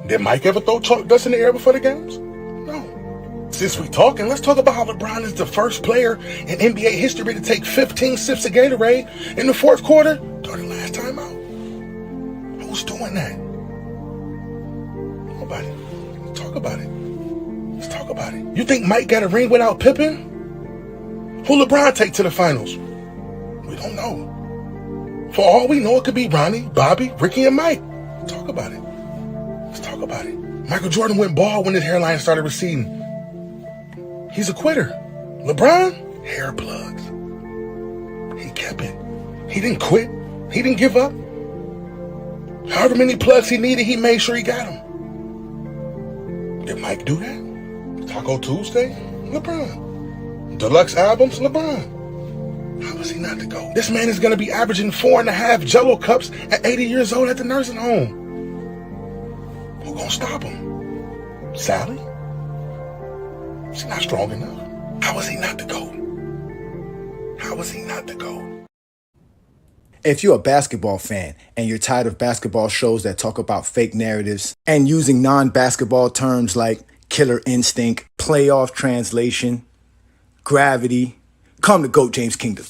Did Mike ever throw chalk dust in the air before the games? No. Since we talking, let's talk about how LeBron is the first player in NBA history to take 15 sips of Gatorade in the 4th quarter during the last time out. Who's doing that? Nobody. Let's talk about it. talk about it. You think Mike got a ring without Pippen? Who LeBron take to the finals? We don't know. For all we know, it could be Ronnie, Bobby, Ricky, and Mike. Talk about it. Let's talk about it. Michael Jordan went bald when his hairline started receding. He's a quitter. LeBron, hair plugs. He kept it. He didn't quit. He didn't give up. However many plugs he needed, he made sure he got them. Did Mike do that? Taco Tuesday? LeBron. Deluxe albums? LeBron. How was he not to go? This man is going to be averaging 4.5 Jell-O cups at 80 years old at the nursing home. Who gonna stop him? Sally? She's not strong enough. How was he not to go? How was he not to go? If you're a basketball fan and you're tired of basketball shows that talk about fake narratives and using non-basketball terms like killer instinct, playoff translation, gravity, come to GOAT James Kingdom.